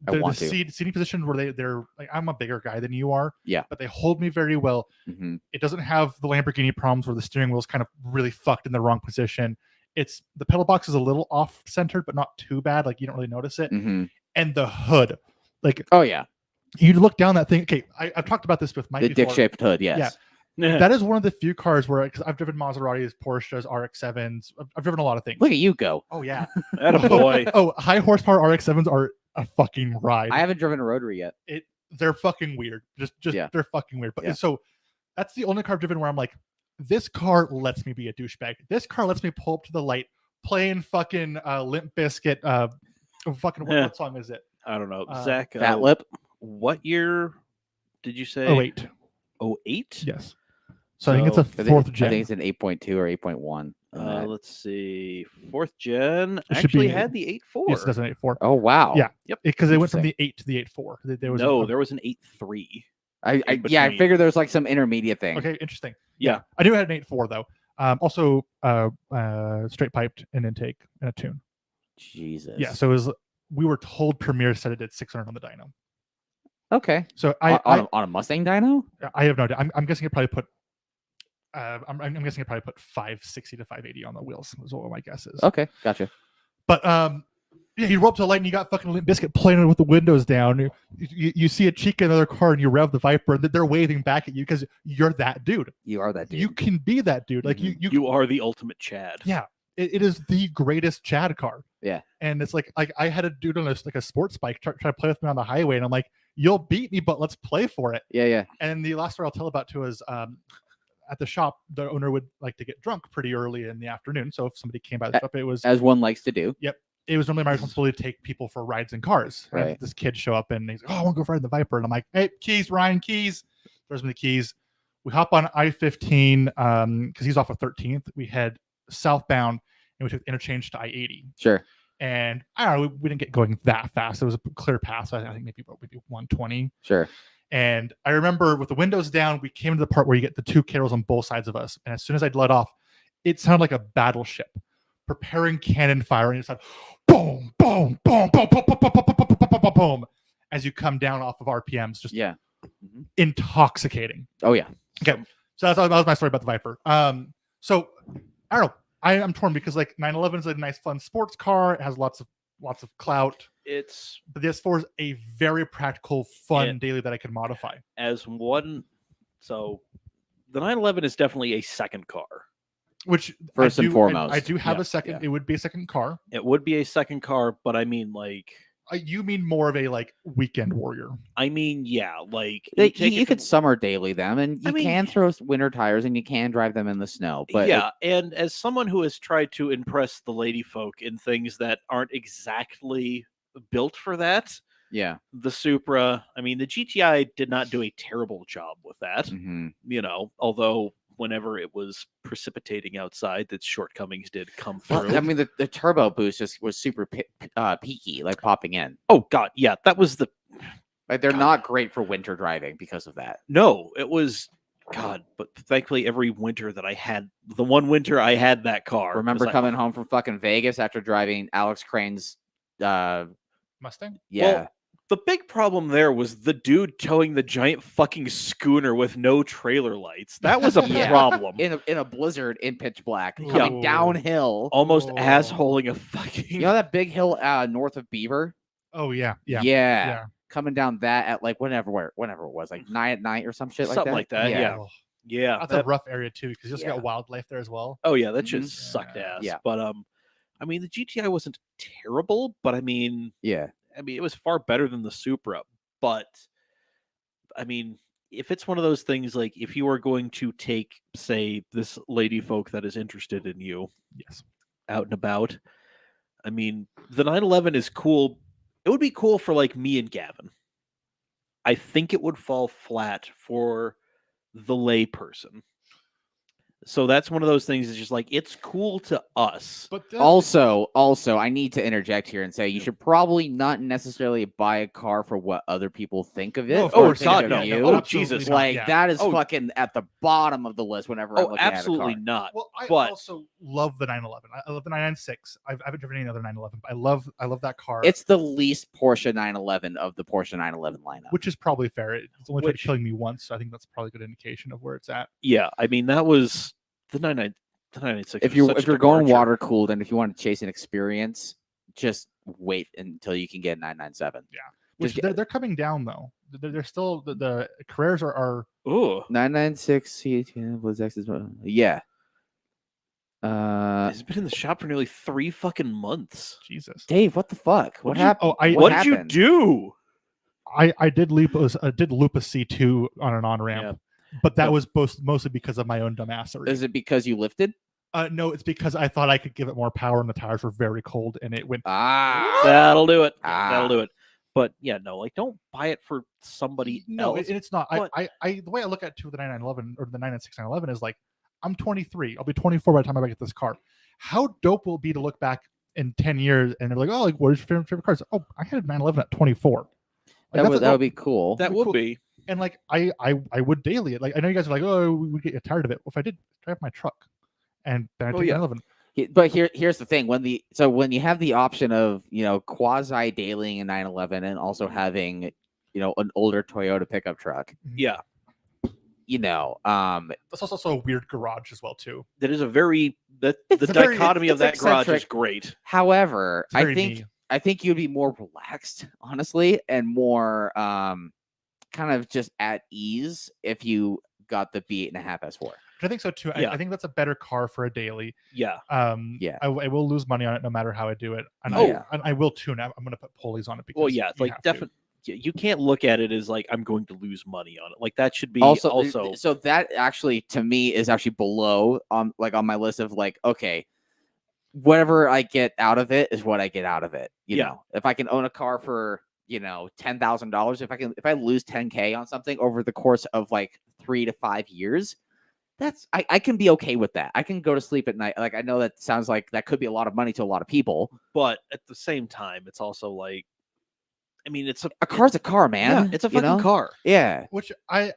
I The want to. seating position where they're like, I'm a bigger guy than you are. Yeah. But they hold me very well. Mhm. It doesn't have the Lamborghini problems where the steering wheel is kind of really fucked in the wrong position. It's the pedal box is a little off centered, but not too bad. Like you don't really notice it. Mhm. And the hood, like Oh yeah. You look down that thing. Okay, I've talked about this with Mike The before. dick-shaped hood, yes. That is one of the few cars where, because I've driven Maseratis, Porsches, RX-7s. I've driven a lot of things. Look at you go. Oh yeah. Attaboy. Oh, high horsepower RX-7s are a fucking ride. I haven't driven a rotary yet. They're fucking weird. Just Yeah. They're fucking weird. But Yeah. so that's the only car I've driven where I'm like, this car lets me be a douchebag. This car lets me pull up to the light, playing fucking Limp Bizkit. Fucking what song is it? I don't know. Zach, Fat lip. what year did you say? Oh 08. 08? Yes. So I think it's a I fourth think gen. it's an 8.2 or 8.1. Let's see. 4th gen It should actually be- had the 8.4. Yes, it does an 8.4. Oh wow. Yeah. Yep. Because they went from Interesting. the 8 to the 8.4. There was there was an 8.3. I in yeah, I between. figured there's like some intermediate thing. Okay, interesting. Yeah. I knew it had an 8.4 though. Also straight piped and intake and a tune. Jesus. Yeah, so it was. We were told Premier said it did 600 on the dyno. Okay. So On a Mustang dyno? I have no idea. I'm guessing it probably put. I'm guessing it probably put 560 to 580 on the wheels. Is what my guess is. Okay, gotcha. But yeah, you roll up to the light and you got fucking Limp Bizkit playing with the windows down. You see a Chica in another car and you rev the Viper and they're waving back at you because you're that dude. You are that dude. You can be that dude. Like You are the ultimate Chad. Yeah, it is the greatest Chad car. Yeah. And it's like I had a dude on a sports bike try to play with me on the highway, and I'm like, you'll beat me, but let's play for it. Yeah. And the last story I'll tell about too is at the shop, the owner would like to get drunk pretty early in the afternoon. So if somebody came by the shop, it was As one likes to do. normally my responsibility to take people for rides in cars. And Right. this kid show up and he's like, oh, I want to go ride in the Viper. And I'm like, hey, keys, Ryan, keys. Throws me the keys. We hop on I-15 because he's off of 13th. We head southbound and we took interchange to I-80. Sure. And I don't know, we didn't get going that fast. It was a clear pass. I think maybe 120. Sure. And I remember with the windows down, we came to the part where you get the two Carols on both sides of us. And as soon as I'd let off, it sounded like a battleship preparing cannon fire. And it's like boom, boom, boom, boom, boom, boom, boom, boom, boom, boom, boom, boom, boom, as you come down off of RPMs. Just intoxicating. Oh yeah. Okay. So that was my story about the Viper. So I don't know. I'm torn because like 911 is a nice, fun sports car. It has lots of clout. But this for is a very practical, fun daily that I can modify. As one, so the 911 is definitely a second car. Which First and foremost. I do have Yeah, a second. yeah. It would be a second car. It would be a second car, but I mean, like, You mean more of a like weekend warrior? yeah, like You could summer daily them, and you I mean- can throw winter tires, and you can drive them in the snow. But yeah, and as someone who has tried to impress the lady folk in things that aren't exactly built for that, yeah. the Supra, I mean, the GTI did not do a terrible job with that. hmm Although whenever it was precipitating outside, its shortcomings did come through. Well, I mean, the turbo boost just was super peaky, like popping in. Oh god, yeah, that was the Like they're not great for winter driving because of that. no, it was God, but thankfully every winter that I had, the one winter I had that car. Remember was like, coming home from fucking Vegas after driving Alex Crane's Mustang? yeah. the big problem there was the dude towing the giant fucking schooner with no trailer lights. That was a Yeah. problem. in a blizzard in pitch black Ooh. coming downhill. Almost Oh. assholing a fucking You know that big hill north of Beaver? Oh yeah. Coming down that at like whenever it was, like 9 at night or some shit like that. Something like that, yeah. Oh, yeah. that's that- a rough area too because you also Yeah. got wildlife there as well. oh yeah, that Mhm. just sucked ass. Yeah. But I mean the GTI wasn't terrible, but I mean Yeah. it was far better than the Supra. But I mean, if it's one of those things like if you are going to take, say, this lady folk that is interested in you Yes. out and about, I mean, the 911 is cool. It would be cool for like me and Gavin. I think it would fall flat for the lay person. So that's one of those things. It's just like it's cool to us. But Also, I need to interject here and say you should probably not necessarily buy a car for what other people think of it. No, of or course think God, of no. you. Oh, absolutely Jesus. not, Like yeah. that is Oh. fucking at the bottom of the list whenever I'm Oh, looking absolutely at a car. not. Well, I but also love the 911. I love the 996. I haven't driven any other 911, but I love that car. It's the least Porsche 911 of the Porsche 911 lineup. which is probably fair. It's only tried Which- killing me once, so I think that's probably a good indication of where it's at. yeah, I mean that was the 996. if was you're such if a you're going departure. water cooled and if you want to chase an experience, just wait until you can get 997. Which Just they're coming down though. They're still the Carreras are Ooh, 996 C18 was X's. Yeah. it's been in the shop for nearly 3 fucking months. Jesus. Dave, what the fuck? What What'd you- happened? oh, What did you happened? do? I did loop a C2 on an on ramp, but that was mostly because of my own dumbassery. Is it because you lifted? No, it's because I thought I could give it more power, and the tires were very cold, and it went. That'll do it. Ah. That'll do it. But yeah, no, like don't buy it for somebody No, else. it's not. but- I the way I look at the 9911 or the 996 911 is like, I'm 23. I'll be 24 by the time I get this car. How dope will it be to look back in 10 years and they're like, oh, like what is your favorite cars? Oh, I had a 911 at 24. Like, That would be cool. that be would cool. be. And like I would daily. Like I know you guys are like, oh, we get tired of it. Well, if I did drive my truck, and then I take yeah. 911. But here's the thing: when you have the option of quasi dailying a 911 and also having an older Toyota pickup truck, Yeah, That's also a weird garage as well too. that is a very the It's a very- dichotomy of it's that garage is eccentric. great. However, It's very I think me. you'd be more relaxed, honestly, and more kind of just at ease if you got the B8.5 S4. I think so too. Yeah. I think that's a better car for a daily. Yeah, Yeah. I will lose money on it no matter how I do it. And Oh, yeah. I will tune. I'm going to put pulleys on it because well, yeah, it's you like have to. definitely. You can't look at it as like I'm going to lose money on it. Like that should be Also, also that actually to me is actually below on my list of like, okay, whatever I get out of it is what I get out of it. You Yeah. know, if I can own a car for $10,000, if I lose 10K on something over the course of like 3 to 5 years, I can be okay with that. I can go to sleep at night. Like I know that sounds like that could be a lot of money to a lot of people. but at the same time, it's also like, I mean, it's A car's a car, man. yeah, it's a fucking car. Yeah. Which I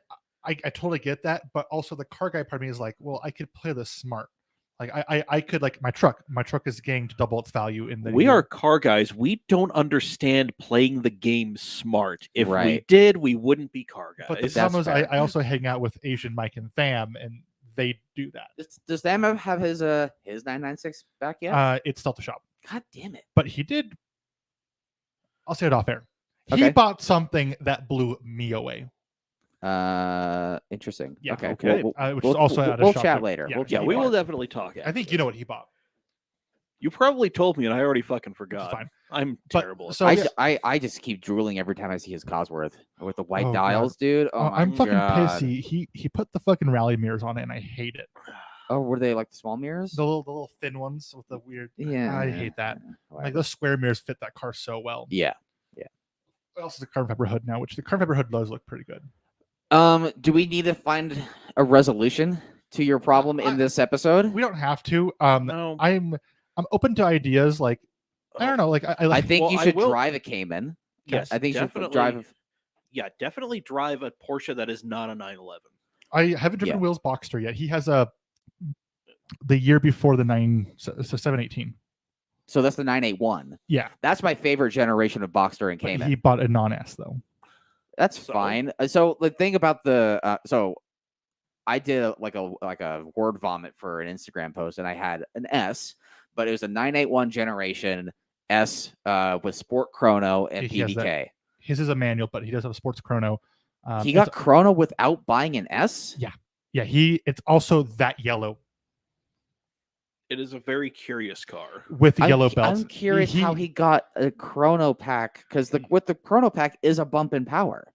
totally get that, but also the car guy part of me is like, well, I could play this smart. Like I could like my truck is getting to double its value in the We year. are car guys. We don't understand playing the game smart. If we Right. did, we wouldn't be car guys. But the That's problem is fair. I also hang out with Asian Mike and Tham, and they do that. Does Sam have his 996 back yet? It's still at the shop, God damn it. but he did. I'll say it off air. He Okay. bought something that blew me away. Interesting. Yeah, Okay. okay. Which is also at a we'll shop chat that- later. yeah, We'll yeah, chat we will later. definitely talk. I think you know what he bought. You probably told me, and I already fucking Which is forgot. fine. I'm But- terrible. so- I, yeah. I just keep drooling every time I see his Cosworth with the white Oh, God. dials, dude. Oh, my I'm fucking God. pissed. He put the fucking rally mirrors on it, and I hate it. Oh, were they like the small mirrors? The little thin ones with the weird. Yeah. I hate that. Like Whatever. those square mirrors fit that car so well. Yeah. What else is the carbon fiber hood now? Which the carbon fiber hood does look pretty good. Do we need to find a resolution to your problem in this episode? We don't have to. No. I'm open to ideas. Like I don't know. Like I I like. think Well, you I should will- drive a Cayman. Yes, I think you should definitely drive. Yeah, definitely drive a Porsche that is not a 911. I haven't driven Yeah. Will's Boxster yet. He has the year before the 718. So that's the 981. Yeah, That's my favorite generation of Boxster and but Cayman. he bought a non-S though. That's So- fine. So the thing about the so I did a word vomit for an Instagram post, and I had an S, but it was a 981 generation S with Sport Chrono and He has that. PDK. His is a manual, but he does have a sports chrono. He got Chrono without buying an S. Yeah. It's also that yellow It is a very curious car. with the yellow belts. I'm curious how he got a Chrono pack because with the Chrono pack is a bump in power.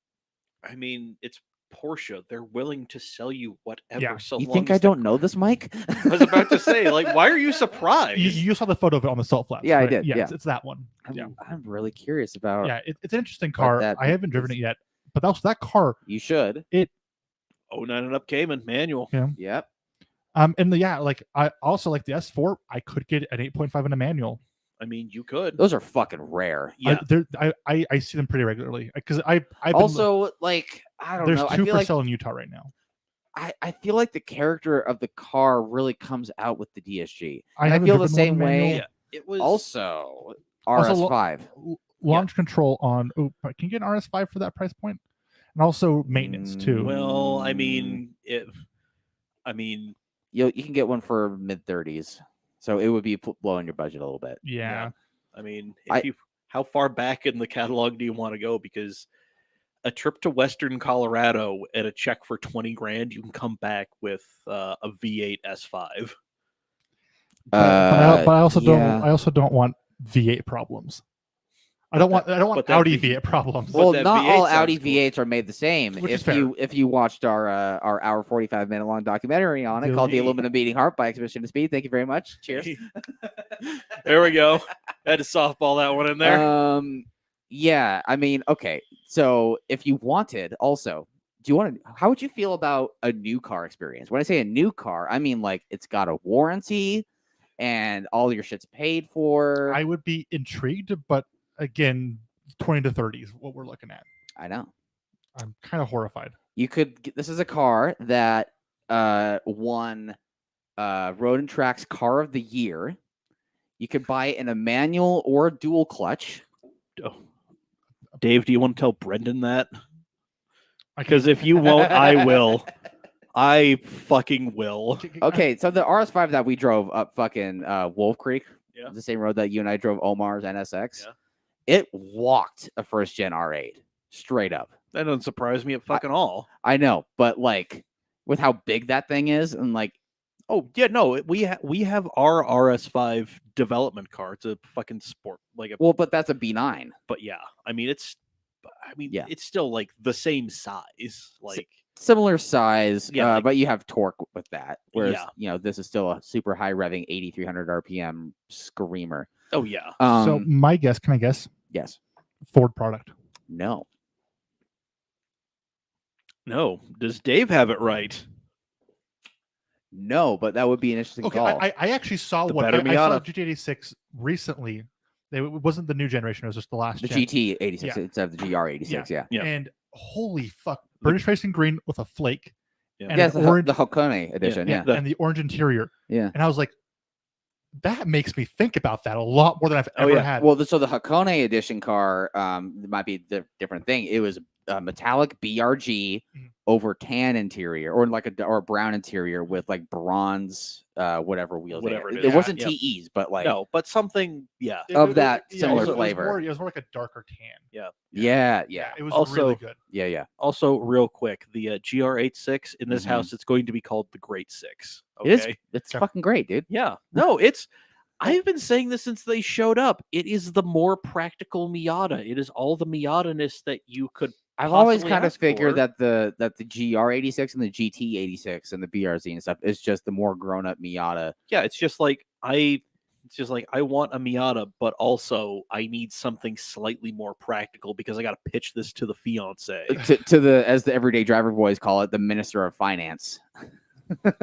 I mean, it's Porsche. They're willing to sell you whatever. Yeah. So You long think as I the- don't know this, Mike? I was about to say, like, why are you surprised? You saw the photo of it on the salt flats. Yeah, I right? did, yeah. It's that one. I'm really curious about. Yeah, it's an interesting car. that I haven't driven is- it yet, but also that car. You should. 09 and up Cayman manual. Yep. Like I also like the S4. I could get an 8.5 in a manual. I mean, you could. Those are fucking rare. Yeah. I see them pretty regularly because I've been, Also, like I don't there's know. I two feel for like sale in Utah right now. I feel like the character of the car really comes out with the DSG. I And I haven't feel the driven one same manual. way. Yeah, it was Also, Also, RS5. Launch control on. Oh, can you get an RS5 for that price point? And also maintenance too. Well, I mean, You can get one for mid 30s, so it would be blowing your budget a little bit. yeah. I mean, I- how far back in the catalog do you want to go? Because a trip to Western Colorado at a check for 20 grand, you can come back with a V8 S5. But I also don't. yeah. I also don't want V8 problems. I don't want but that Audi V- V8 problems. Well, Well, that not V8 all sounds Audi cool. V8s are made the same. Which is If you watched our hour 45-minute long documentary on it The- called "The Aluminum Beating Heart" by Exhibition of Speed, thank you very much. Cheers. There we go. Had to softball that one in there. Yeah, I mean, okay. So if you wanted, also, do you want to? How would you feel about a new car experience? When I say a new car, I mean like it's got a warranty and all your shit's paid for. I would be intrigued, but again, 20 to 30 is what we're looking at. I know. I'm kind of horrified. You could. This is a car that won Road and Track's Car of the Year. You could buy it in a manual or a dual clutch. Oh. Dave, do you want to tell Brendan that? I Because if you won't, I will. I fucking will. Okay, so the RS5 that we drove up fucking Wolf Creek, Yeah. the same road that you and I drove Omar's NSX, Yeah. it walked a first gen R8 straight up. That doesn't surprise me at fucking all. I know, but like with how big that thing is, and like, Oh yeah, no, we have our RS5 development car. It's a fucking sport, like a. well, but that's a B9. But yeah, I mean Yeah. it's still like the same size. Like Similar size, Yeah, like- but you have torque with that. Whereas, Yeah. this is still a super high revving 8,300 RPM screamer. oh yeah, So my guess, can I guess? Yes. Ford product. No. no. Does Dave have it right? No, but that would be an interesting Okay, call. I actually saw The one. better I saw a Miata. GT86 recently. It wasn't the new generation. It was just the last the gen. GT86 Yeah. instead of the GR86, yeah. Yeah. And holy fuck, British Racing Green with a flake Yeah. and Yeah, an it's orange the Hakone edition, yeah. The- and the orange interior. Yeah. And I was like, that makes me think about that a lot more than I've Oh, ever yeah. had. Well, so the Hakone edition car it might be the different thing. It was a metallic BRG Mhm. over tan interior, or like a brown interior with like bronze whatever wheels. they had. Whatever it It is. wasn't Yeah. TEs, but like no, but something. Yeah. of that yeah, similar it was flavor. more- It was more like a darker tan. yeah. It was Also- really good. Yeah. Also, real quick, the GR86 in this Mhm. house, it's going to be called the Great Six. It is. Okay. It's Yeah. fucking great, dude. Yeah. No, it's. I've been saying this since they showed up. It is the more practical Miata. It is all the Miata-ness that you could. I've always possibly kind of ask figured for. that the GR86 and the GT86 and the BRZ and stuff is just the more grown up Miata. Yeah, it's just like I want a Miata, but also I need something slightly more practical because I got to pitch this to the fiance. to the, as the everyday driver boys call it, the Minister of Finance.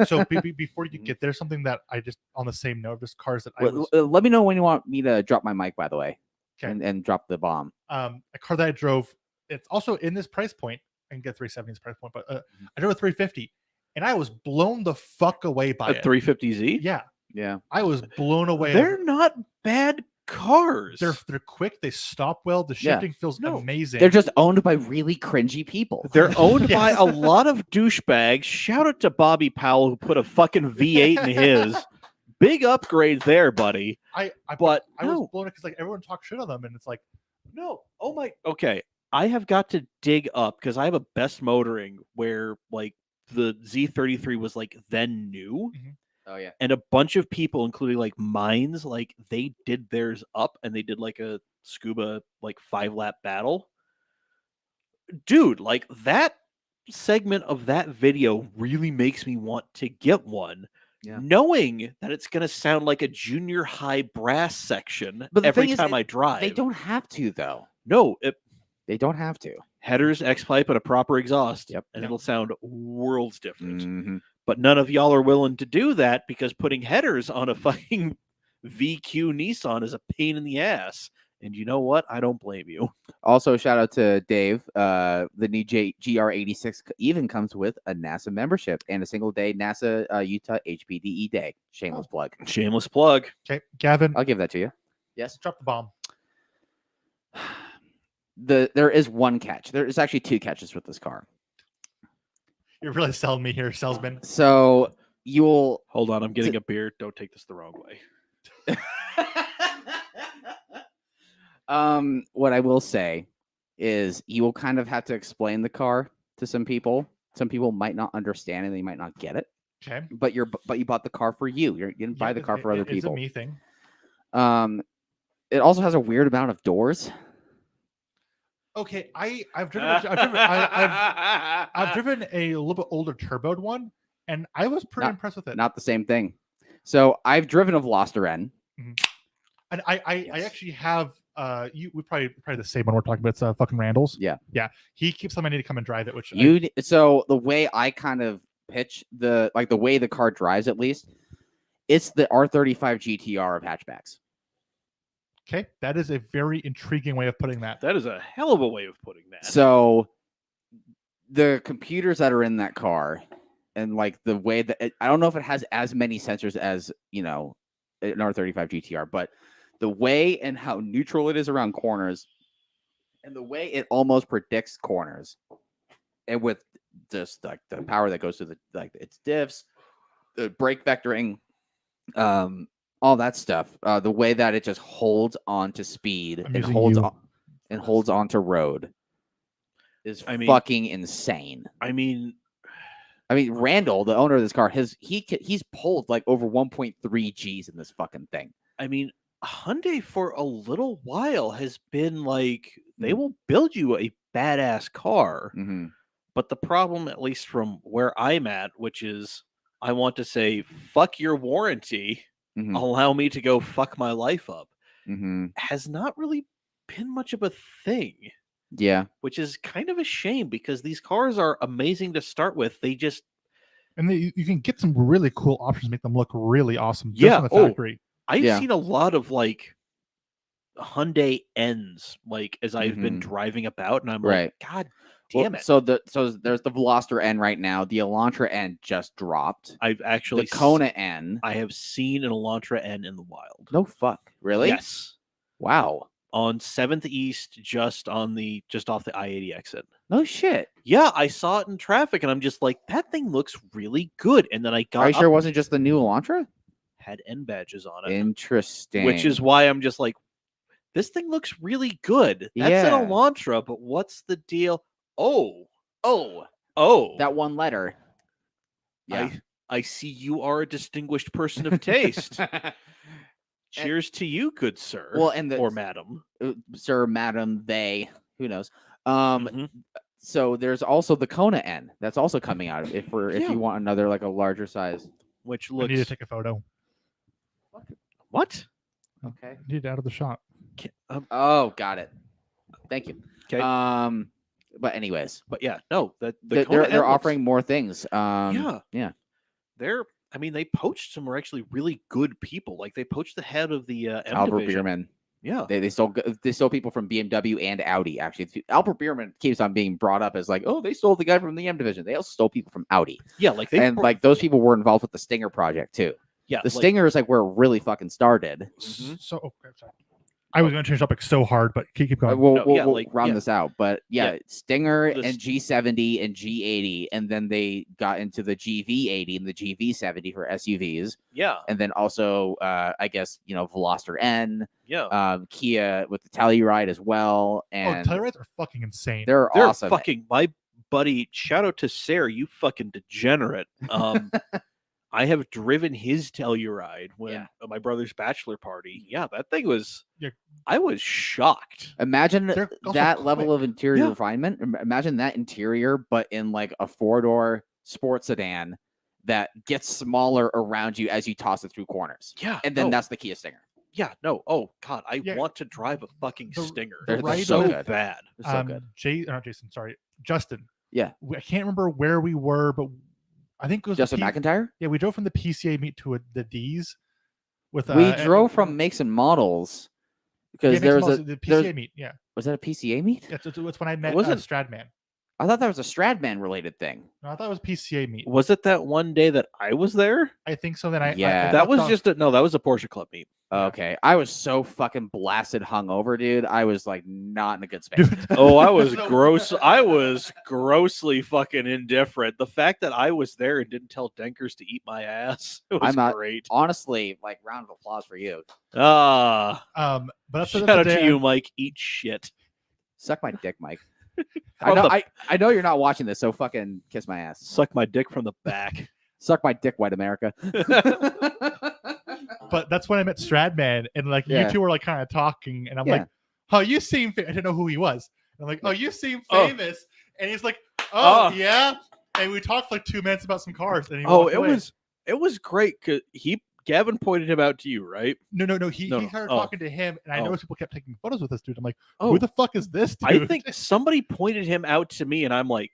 So before you get there, something that I just on the same note, just cars that I was Let me know when you want me to drop my mic, by the way, Okay. and drop the bomb. a car that I drove. It's also in this price point. I can get 370 price point, but I drove a 350, and I was blown the fuck away by A it. 350Z. Yeah, Yeah. I was blown away. They're not bad cars. They're quick. They stop well. The Yeah. shifting feels No, amazing. They're just owned by really cringy people. They're owned by Yes. a lot of douchebags. Shout out to Bobby Powell who put a fucking V8 in his. Big upgrade there, buddy. I But was no. blown because like everyone talks shit on them, and it's like No. Oh my. Okay. I have got to dig up because I have a best motoring where like the Z33 was like then new, Oh yeah. and a bunch of people, including like Mines, like they did theirs up and they did like a scuba like 5-lap battle. Dude, like that segment of that video really makes me want to get one. Yeah. Knowing that it's going to sound like a junior high brass section But the every thing is, time I drive. They don't have to though. No, They don't have to. headers, X pipe, and a proper exhaust. Yep. And it'll sound worlds different. Mhm. But none of y'all are willing to do that because putting headers on a fucking VQ Nissan is a pain in the ass. And you know what? I don't blame you. Also, shout out to Dave. The new GR86 even comes with a NASA membership and a single day NASA Utah HPDE day. Shameless plug. Shameless plug. okay, Gavin, I'll give that to you. Yes. drop the bomb. There is one catch. There is actually two catches with this car. You're really selling me here, salesman. So you'll Hold on, I'm getting a beer. Don't take this the wrong way. what I will say is you will kind of have to explain the car to some people. Some people might not understand and they might not get it. Okay. But you bought the car for you. You didn't buy the car for other It's people. a me thing. It also has a weird amount of doors. Okay, I've driven a little bit older turboed one, and I was pretty impressed with it. Not the same thing. So I've driven a Veloster-N. And I actually have we probably the same one we're talking about. It's fucking Randall's. Yeah. He keeps telling me I need to come and drive it, which So the way I kind of pitch the way the car drives, at least, it's the R35 GTR of hatchbacks. Okay, that is a very intriguing way of putting that. That is a hell of a way of putting that. So the computers that are in that car, and like the way that I don't know if it has as many sensors as an R35 GTR, but the way and how neutral it is around corners, and the way it almost predicts corners, and with just like the power that goes to its diffs, the brake vectoring, all that stuff, the way that it just holds on to speed and holds on to road is fucking insane. I mean, Randall, the owner of this car, he's pulled like over 1.3 Gs in this fucking thing. I mean, Hyundai for a little while has been like, they will build you a badass car. Mm-hmm. But the problem, at least from where I'm at, which is I want to say, fuck your warranty, allow me to go fuck my life up, has not really been much of a thing. Yeah. Which is kind of a shame because these cars are amazing to start with. They just... And you can get some really cool options, make them look really awesome just from the factory. I've seen a lot of like Hyundai N's, like as I've been driving about, and I'm like, God damn it. So there's the Veloster N right now. The Elantra N just dropped. I've actually the Kona N. I have seen an Elantra N in the wild. No fuck, really? Yes. Wow. On 7th East, just off the I-80 exit. No shit. Yeah, I saw it in traffic, and I'm just like, that thing looks really good. And then I got. Are you sure it wasn't just the new Elantra? Had N badges on it. Interesting. Which is why I'm just like, this thing looks really good. That's an Elantra, but what's the deal? Oh. That one letter. Yeah. I see you are a distinguished person of taste. Cheers to you, good sir. Well, and or madam. Sir, madam, they. Who knows? So there's also the Kona N. That's also coming out if you want another like a larger size. Which looks. I need to take a photo. What? Okay. Need it out of the shot. Oh, got it. Thank you. Okay. But anyways. But yeah, no. They're offering more things. Yeah. They poached some actually really good people. Like they poached the head of the Albert division. Bierman. Yeah, they stole people from BMW and Audi. Actually, Albert Bierman keeps on being brought up as like, oh, they stole the guy from the M division. They also stole people from Audi. Yeah, like those people were involved with the Stinger project too. Yeah, the Stinger is like where it really fucking started. So, sorry. I was going to change the topic so hard, but keep going. We'll round this out. But Stinger and G70 and G80, and then they got into the GV80 and the GV70 for SUVs. Yeah, and then also, I guess Veloster N. Yeah, Kia with the Telluride as well. And Tellurides are fucking insane. They're awesome. Fucking my buddy. Shout out to Sarah, you fucking degenerate. I have driven his Telluride when my brother's bachelor party. Yeah, that thing was. I was shocked. Imagine that level of interior refinement. Imagine that interior, but in like a 4-door sports sedan that gets smaller around you as you toss it through corners. Yeah, and then that's the Kia Stinger. Yeah, no. Oh God, I want to drive a fucking Stinger. They're so good. Bad. They're so good. Not Jason. Sorry, Justin. Yeah, I can't remember where we were, but I think it was Justin McIntyre. Yeah, we drove from the PCA meet to the D's. We drove from makes and models because there was the PCA meet. Yeah, was that a PCA meet? It's when I met Stradman. I thought that was a Stradman related thing. No, I thought it was PCA meet. Was it that one day that I was there? I think so. Then that was that was a Porsche Club meet. Okay, I was so fucking blasted hungover, dude. I was like not in a good space. I was gross. I was grossly fucking indifferent. The fact that I was there and didn't tell Denkers to eat my ass, it was great. Honestly, like round of applause for you. But that's shout out to you, Mike. Eat shit. Suck my dick, Mike. From the- I know you're not watching this, so fucking kiss my ass. Suck my dick from the back. Suck my dick, white America. But that's when I met Stradman, and like Yeah. you two were like kind of talking, and I'm Yeah. like, "Oh, you seem." I didn't know who he was. And I'm like, "Oh, you seem Oh. famous," and he's like, "Oh, Oh. yeah." And we talked for like 2 minutes about some cars, and he Oh, walked it away. was great because Gavin pointed him out to you, right? No. He No. started Oh. talking to him, and I Oh. noticed people kept taking photos with this dude. I'm like, Oh, "Who the fuck is this dude?" I think somebody pointed him out to me, and I'm like,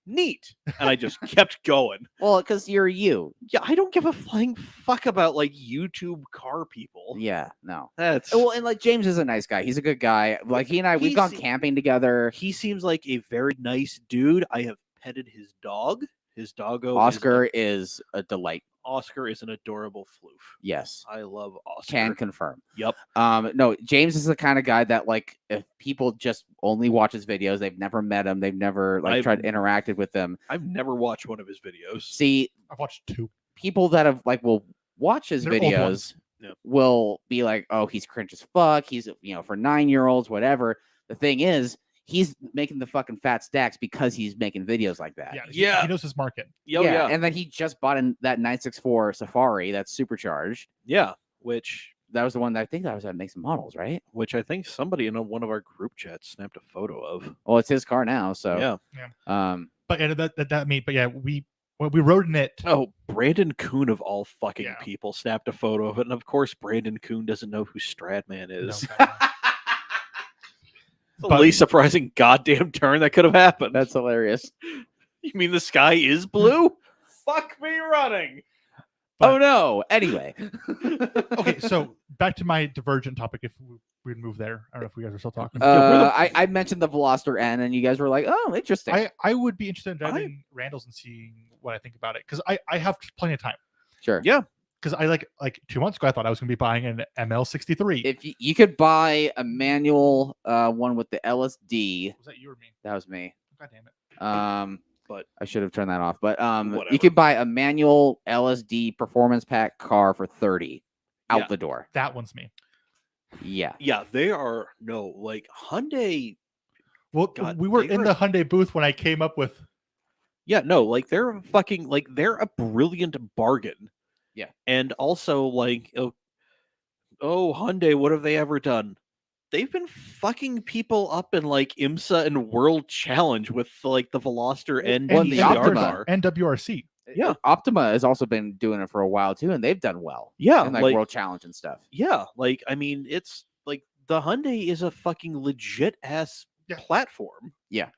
neat, and I just kept going. Well, because you're you. Yeah, I don't give a flying fuck about like YouTube car people. Yeah, no. That's Well, and like James is a nice guy. He's a good guy. Like he and I, we've gone He's- camping together. he seems like a very nice dude. I have petted his dog. His doggo Oscar is a delight. Oscar is an adorable floof. Yes, I love Oscar. can confirm. Yep. No, James is the kind of guy that like if people just only watch his videos, they've never met him, they've never like I've- tried to interacted with them. I've never watched one of his videos. See, I've watched 2. people that have like will watch his They're old videos ones. Yeah. will be like, oh, he's cringe as fuck. He's for 9-year-olds, whatever. The thing is, he's making the fucking fat stacks because he's making videos like that. Yeah, Yeah. he knows his market. Yeah. And then he just bought in that 964 Safari that's supercharged. Yeah, which That was the one that I think that was at Make Some Models, right? I think somebody in one of our group chats snapped a photo of. Well, it's his car now, so Yeah. But yeah, that mean, but yeah, we rode in it. Oh, Brandon Kuhn of all fucking Yeah. people snapped a photo of it, and of course, Brandon Kuhn doesn't know who Stradman No, is. God, no. The But- least surprising goddamn turn that could have happened. that's hilarious. You mean the sky is blue? Fuck me running. But- Oh no. Anyway. Okay, so back to my divergent topic. If we'd move there, I don't know if you guys are still talking. I mentioned the Veloster N, and you guys were like, "Oh, interesting." I would be interested in driving Randall's and seeing what I think about it because I have plenty of time. Sure. Yeah. Because I like 2 months ago I thought I was going to be buying an ML63. If you could buy a manual one with the LSD, Was that you or me? that was me. God damn it! But I should have turned that off. But Whatever. you could buy a manual LSD performance pack car for 30 out Yeah. the door. That one's me. Yeah. yeah, they are like Hyundai. Well, God, we were they in are- the Hyundai booth when I came up with. Yeah, no, like they're a brilliant bargain. Yeah. And also like oh Hyundai, what have they ever done? They've been fucking people up in like IMSA and World Challenge with like the Veloster and Well, the the CR Optima. car. and WRC. Yeah. Optima has also been doing it for a while too, and they've done well. Yeah, in like World Challenge and stuff. Yeah, like I mean, it's like the Hyundai is a fucking legit ass Yeah. platform. Yeah.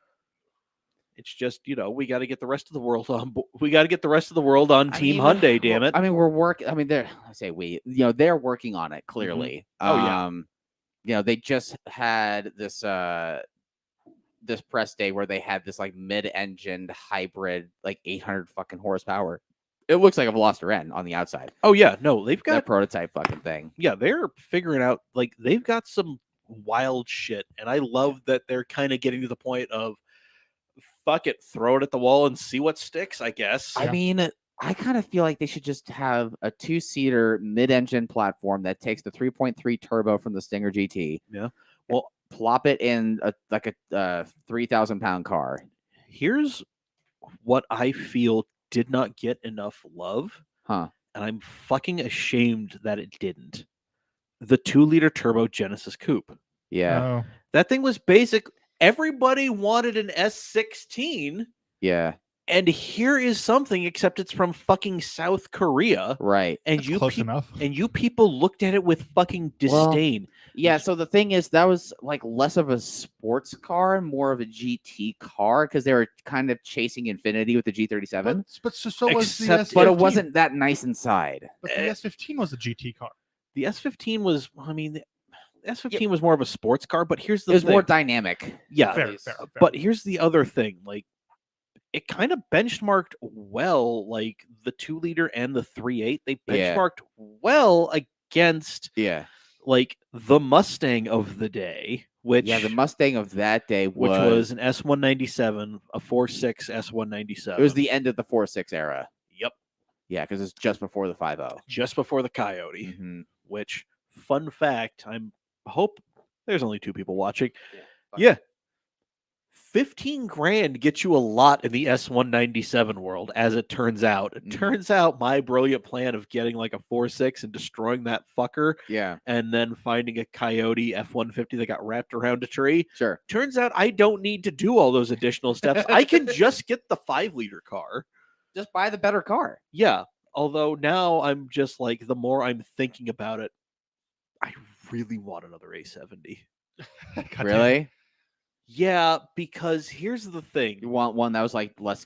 It's just we got to get the rest of the world on. We got to get the rest of the world on Team Hyundai. Damn it! I mean, we're working. I mean, I say we. They're working on it clearly. Oh, yeah. They just had this this press day where they had this like mid-engined hybrid, like 800 fucking horsepower. It looks like a Veloster N on the outside. Oh yeah, no, they've That got prototype fucking thing. yeah, they're figuring out like they've got some wild shit, and I love that they're kind of getting to the point of fuck it, throw it at the wall and see what sticks. I guess. I mean, I kind of feel like they should just have a 2-seater mid-engine platform that takes the 3.3 turbo from the Stinger GT. Yeah. Well, plop it in a 3,000-pound car. Here's what I feel did not get enough love, Huh. and I'm fucking ashamed that it didn't. The 2-liter turbo Genesis Coupe. Yeah. Oh, That thing was basic. Everybody wanted an S16, Yeah. and here is something, except it's from fucking South Korea, Right. and that's you close peop- enough. and you people looked at it with fucking Well, disdain. Yeah. So the thing is, that was like less of a sports car and more of a GT car because they were kind of chasing infinity with the G37. But so was the Except- S15. But it wasn't that nice inside. But the S15 was a GT car. The S15 was, I mean, the S15 was more of a sports car, but here's the It was thing. more dynamic. Yeah, Fair, least. fair, fair. but here's the other thing. Like, it kind of benchmarked well, like the 2-liter and the 3.8. They Yeah. benchmarked well against Yeah. like the Mustang of the day, which Yeah. The Mustang of that day which was an S197, a 4.6 S197. it was the end of the 4.6 era. Yep, Yeah, because it's just before the 5.0. just before the Coyote. Mhm. Which, fun fact, hope there's only 2 people watching. Fuck Yeah, 15 grand gets you a lot in the S197 world, as it turns out. It turns out my brilliant plan of getting like a 4.6 and destroying that fucker Yeah, and then finding a Coyote F-150 that got wrapped around a tree. sure. Turns out I don't need to do all those additional steps. I can just get the 5-liter car. Just buy the better car. Yeah. Although now I'm just like, the more I'm thinking about it, I really want another A70. Goddamn. Really? Yeah, because here's the thing. You want one that was like less,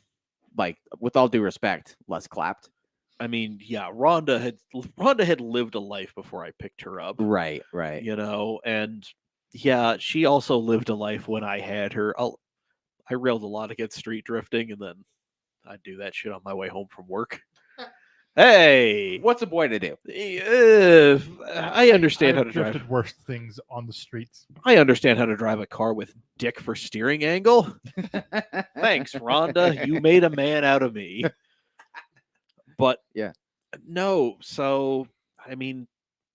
like with all due respect, less clapped. I mean, yeah, Rhonda had lived a life before I picked her up. Right. You know, and yeah, she also lived a life when I had her. I railed a lot against street drifting, and then I'd do that shit on my way home from work. Hey, What's a boy to do? I understand how I've to drive. drifted worse things on the streets. I understand how to drive a car with dick for steering angle. Thanks, Rhonda. You made a man out of me. But Yeah. No, so I mean,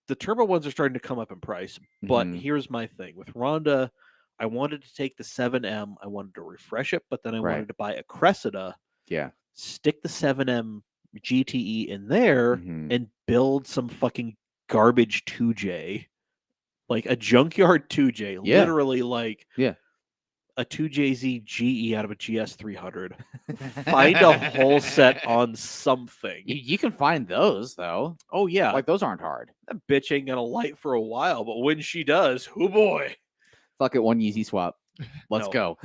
the turbo ones are starting to come up in price. But Mhm. here's my thing with Rhonda. I wanted to take the 7M. I wanted to refresh it, but then I Right. wanted to buy a Cressida, Yeah. stick the 7M GTE in there, Mhm. and build some fucking garbage 2J, like a junkyard 2J, Yeah. literally like Yeah. a 2JZ GE out of a GS 300. Find a whole set on something. You can find those though. Oh yeah, Like those aren't hard. that bitch ain't gonna light for a while, but when she does, oh boy. Fuck it, one easy swap. Let's No. go.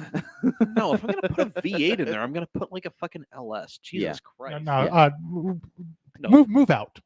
No, if I'm gonna put a V8 in there, I'm gonna put like a fucking LS. Jesus Yeah. Christ. No, Yeah. No. move out.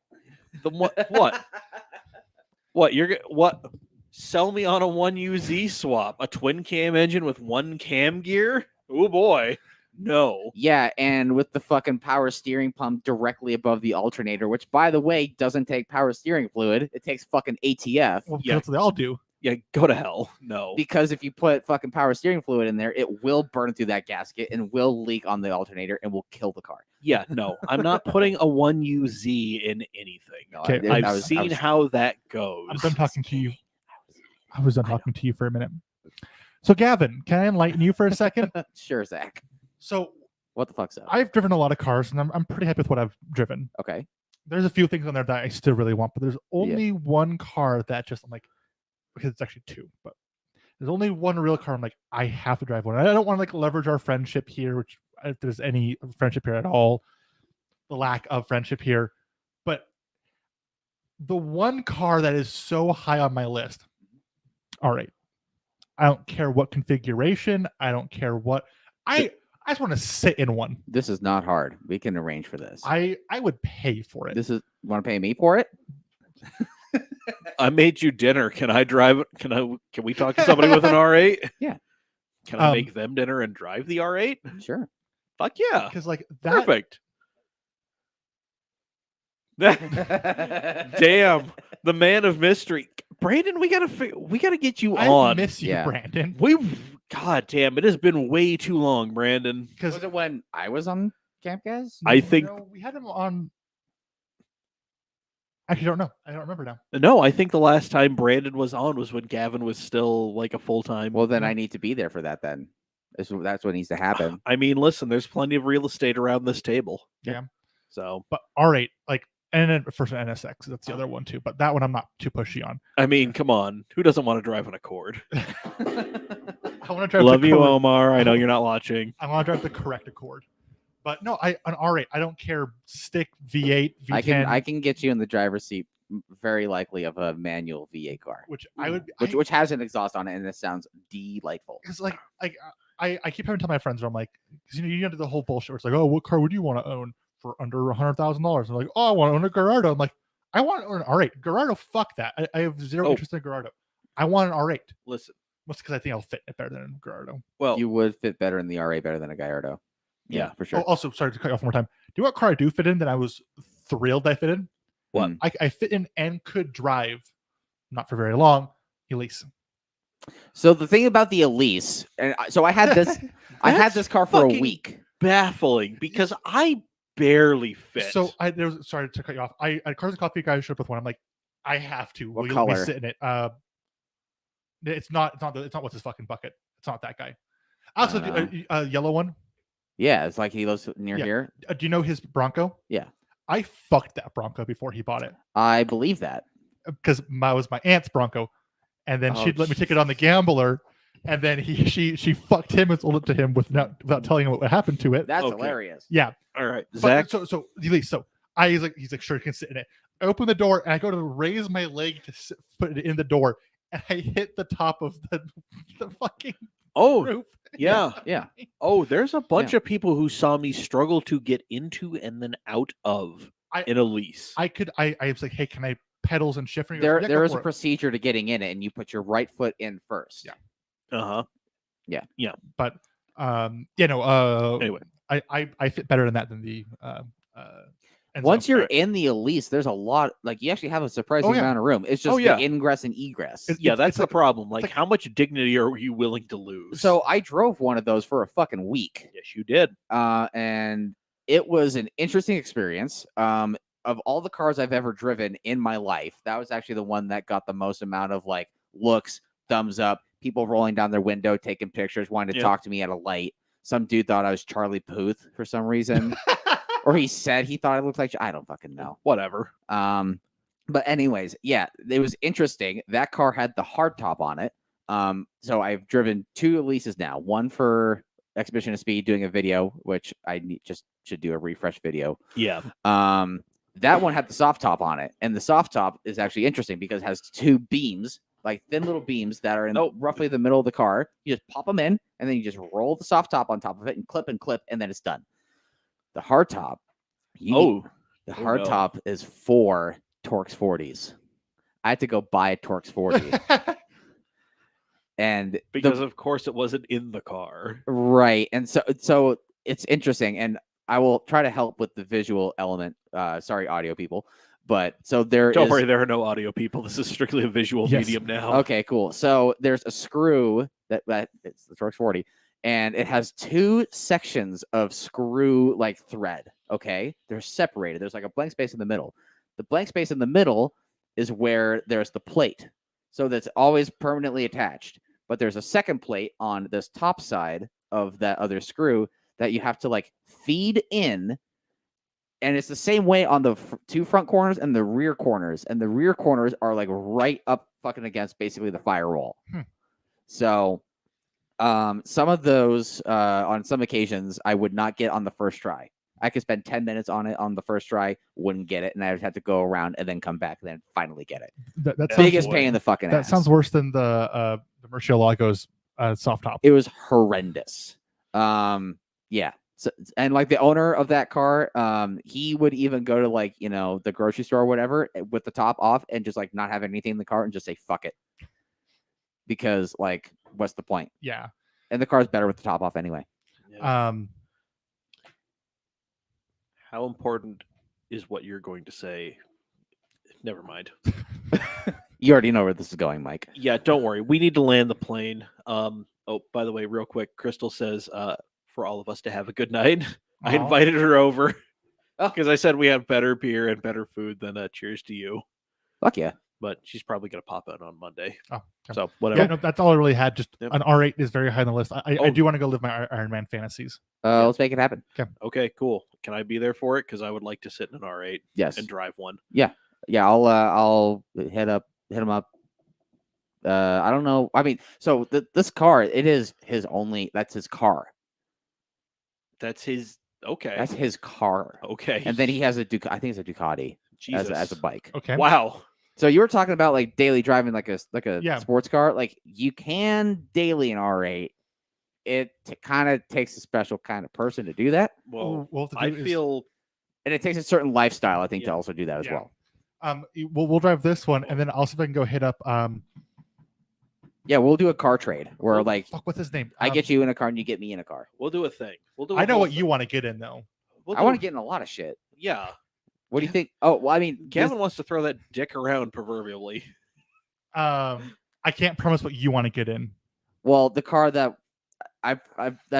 The what? What what? Sell me on a 1UZ swap, a twin cam engine with one cam gear? Oh boy. No. Yeah, and with the fucking power steering pump directly above the alternator, which by the way doesn't take power steering fluid. It takes fucking ATF. Well, Yeah. that's what they all do. Yeah, go to hell. No. Because if you put fucking power steering fluid in there, it will burn through that gasket and will leak on the alternator and will kill the car. Yeah, no. I'm not putting a 1UZ in anything. No, Okay, I I've was- I seen was- how that goes. I'm done talking to you. I was done talking to you for a minute. So, Gavin, can I enlighten you for a second? Sure, Zach. So, What the fuck's up? I've driven a lot of cars, and I'm pretty happy with what I've driven. Okay. There's a few things on there that I still really want, but there's only one car that just I'm like, because it's actually two, but there's only one real car I'm like, I have to drive one. I don't want to like leverage our friendship here, which if there's any friendship here at all, the lack of friendship here, but the one car that is so high on my list. All right. I don't care what configuration. I don't care what I just want to sit in one. This is not hard. We can arrange for this. I would pay for it. This is want to pay me for it? I made you dinner. Can I drive it? Can we talk to somebody with an R8? Yeah. Can I make them dinner and drive the R8? Sure. Fuck yeah. Because like that Perfect. Damn, the man of mystery, Brandon. We gotta get you I on. miss you, Yeah. Brandon. God damn, it has been way too long, Brandon. Because Was it when I was on Camp Gas? I think we had him on. Actually, don't know. I don't remember now. no. I think the last time Brandon was on was when Gavin was still like a full time. Well, then I need to be there for that. Then that's what needs to happen. I mean, listen, there's plenty of real estate around this table. Yeah. So But all right, like and then first NSX. That's the other one too. But that one I'm not too pushy on. I mean, come on, who doesn't want to drive an Accord? I want to drive. Love the you, correct- Omar. I know you're not watching. I want to drive the correct Accord. But no, an R8. I don't care. Stick V8, V10. I can get you in the driver's seat, very likely of a manual V8 car, which I would. which has an exhaust on it, and it sounds delightful. Because like I keep having to tell my friends, I'm like, because you know the whole bullshit. Where it's like, oh, what car would you want to own for under $100,000? I'm like, oh, I want to own a Gallardo. I'm like, I want to own an R8. Gallardo, fuck that. I have zero interest in Gallardo. I want an R8. Listen, What's because I think I'll fit it better than a Gallardo. well, You would fit better in the RA better than a Gallardo. Yeah. for sure. Oh, also, sorry to cut you off one more time. Do you know what car I do fit in that I was thrilled I fit in? What? I fit in and could drive, not for very long, Elise. So the thing about the Elise, and so I had this, I had That's this car for a fucking week. baffling because I barely fit. So sorry to cut you off. I Cars and Coffee guy showed up with one. I'm like, I have to. What Will you let me color? sit in it? It's not what's his fucking bucket. It's not that guy. Also, I don't a yellow one. Yeah, it's like he lives near Yeah. here. Do you know his Bronco? Yeah. I fucked that Bronco before he bought it I believe that. because was my aunt's Bronco, and then Oh, she'd let me take it on the gambler, and then she fucked him and sold it to him without telling him what happened to it. That's Okay. hilarious. Yeah. All right, But Zach. so he's like, sure, you can sit in it. I open the door and I go to raise my leg to put it in the door, and I hit the top of the fucking Oh, roof. yeah. Yeah. Oh, there's a bunch of people who saw me struggle to get into and then out of in a lease. I was like, hey, can I pedals and shift? And he goes, There "Yeah, there go is a for it." procedure to getting in it, and you put your right foot in first. Yeah. Uh-huh. But Anyway. I fit better than that than the and Once so- you're in the Elise, there's a lot. Like you actually have a surprising yeah. amount of room. It's just Oh, yeah. the ingress and egress. It- Yeah, it's that's the like- problem. Like, like- how much dignity are you willing to lose? So I drove one of those for a fucking week. yes, you did. And it was an interesting experience. Of all the cars I've ever driven in my life, that was actually the one that got the most amount of like looks, thumbs up, people rolling down their window, taking pictures, wanting to Yeah. talk to me at a light. Some dude thought I was Charlie Puth for some reason, or he said he thought I looked like. I don't fucking know. Whatever. But anyways, yeah, it was interesting. That car had the hardtop on it. So I've driven 2 Elises now. One for Exhibition of Speed, doing a video, which I just should do a refresh video. Yeah. That one had the soft top on it, and the soft top is actually interesting because it has 2 beams, like thin little beams that are in roughly the middle of the car. You just pop them in, and then you just roll the soft top on top of it and clip, and then it's done. The hard top, the hard top is for Torx 40s. I had to go buy a Torx 40. And Because of course it wasn't in the car. right. And so it's interesting, and I will try to help with the visual element. Sorry, audio people. But so Don't worry, there are no audio people. This is strictly a visual Yes. medium now. Okay, cool. So there's a screw that it's the Torx 40, and it has 2 sections of screw like thread. Okay, they're separated. There's like a blank space in the middle. The blank space in the middle is where there's the plate, so that's always permanently attached. But there's a second plate on this top side of that other screw that you have to like feed in. And it's the same way on the 2 front corners and the rear corners. And the rear corners are like right up fucking against basically the firewall. So some of those, on some occasions, I would not get on the first try. I could spend 10 minutes on it on the first try, wouldn't get it, and I would have to go around and then come back and then finally get it. That sounds, Biggest pain in the fucking that ass. sounds worse than the Murcielago's soft top. It was horrendous. Yeah. So, and like the owner of that car, he would even go to like, the grocery store or whatever with the top off and just like not have anything in the car and just say, fuck it. Because like, what's the point? Yeah. And the car's better with the top off anyway. How important is what you're going to say? Never mind. You already know where this is going, Mike. Yeah, don't worry. We need to land the plane. Oh, by the way, real quick, Crystal says for all of us to have a good night. I Aw. invited her over because I said we have better beer and better food than cheers to you. Fuck yeah. But she's probably going to pop out on Monday. Oh, okay. So whatever. Yeah, no, that's all I really had. Just Yep. an R8 is very high on the list. I Oh. do want to go live my Iron Man fantasies. Let's make it happen. Okay, cool. Can I be there for it? Because I would like to sit in an R8 Yes. and drive one. Yeah, I'll hit him up. I don't know. I mean, so this car, that's his car. That's his. Okay. That's his car. Okay. And then he has I think it's a Ducati Jesus. as a bike. Okay. Wow. So you were talking about like daily driving like a Yeah. sports car. Like you can daily an R8. It kind of takes a special kind of person to do that, Well, We'll have to I do is- feel and it takes a certain lifestyle, I think, to Yeah. also do that as Yeah. well. we'll drive this one, and then I'll see if I can go hit up Yeah, we'll do a car trade where like fuck, what's his name? I get you in a car and you get me in a car. we'll do a thing. We'll do. I know what you want to get in though. I want to get in a lot of shit. Yeah. What do you think? Oh, well, I mean, Gavin wants to throw that dick around proverbially. I can't promise what you want to get in. well, the car that I've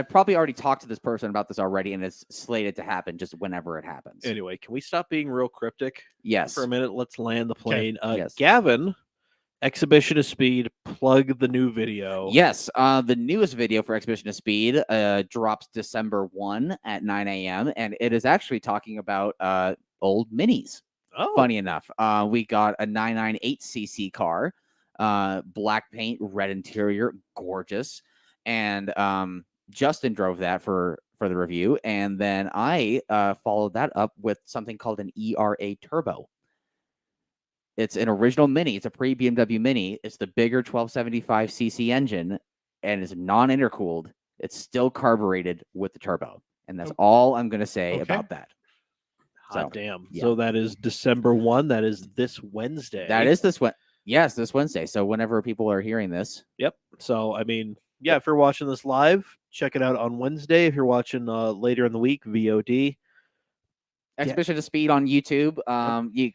probably already talked to this person about this already, and it's slated to happen just whenever it happens. Anyway, can we stop being real cryptic Yes. for a minute? Let's land the plane. Yes. Gavin Exhibition of Speed, plug the new video. Yes, the newest video for Exhibition of Speed drops December 1 at 9 a.m. and it is actually talking about old minis. Oh, Funny enough, we got a 998cc car, black paint, red interior, gorgeous, and Justin drove that for the review, and then I followed that up with something called an ERA Turbo. It's an original Mini. It's a pre-BMW Mini. It's the bigger 1275cc engine, and it's non-intercooled. It's still carbureted with the turbo, and that's all I'm going to say Okay. about that. hot So, damn. yeah. So that is December 1. That is this Wednesday. That is this one. Yes, this Wednesday. So whenever people are hearing this, Yep. So, I mean, yeah, if you're watching this live, check it out on Wednesday. If you're watching later in the week, VOD. Exhibition of Speed on YouTube.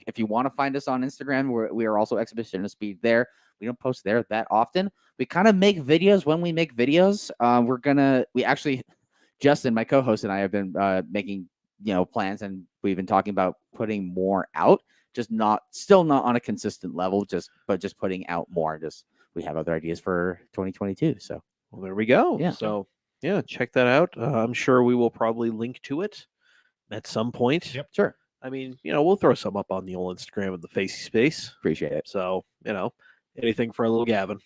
If you want to find us on Instagram, we are also Exhibition of Speed there. We don't post there that often. We kind of make videos when we make videos. Justin, my co-host, and I have been making plans, and we've been talking about putting more out. Still not on a consistent level, but just putting out more. We have other ideas for 2022. So Well, there we go. Yeah. So, yeah, check that out. I'm sure we will probably link to it at some point. Yep. sure, I mean, we'll throw some up on the old Instagram of the Facey Space. appreciate it. So, anything for a little Gavin.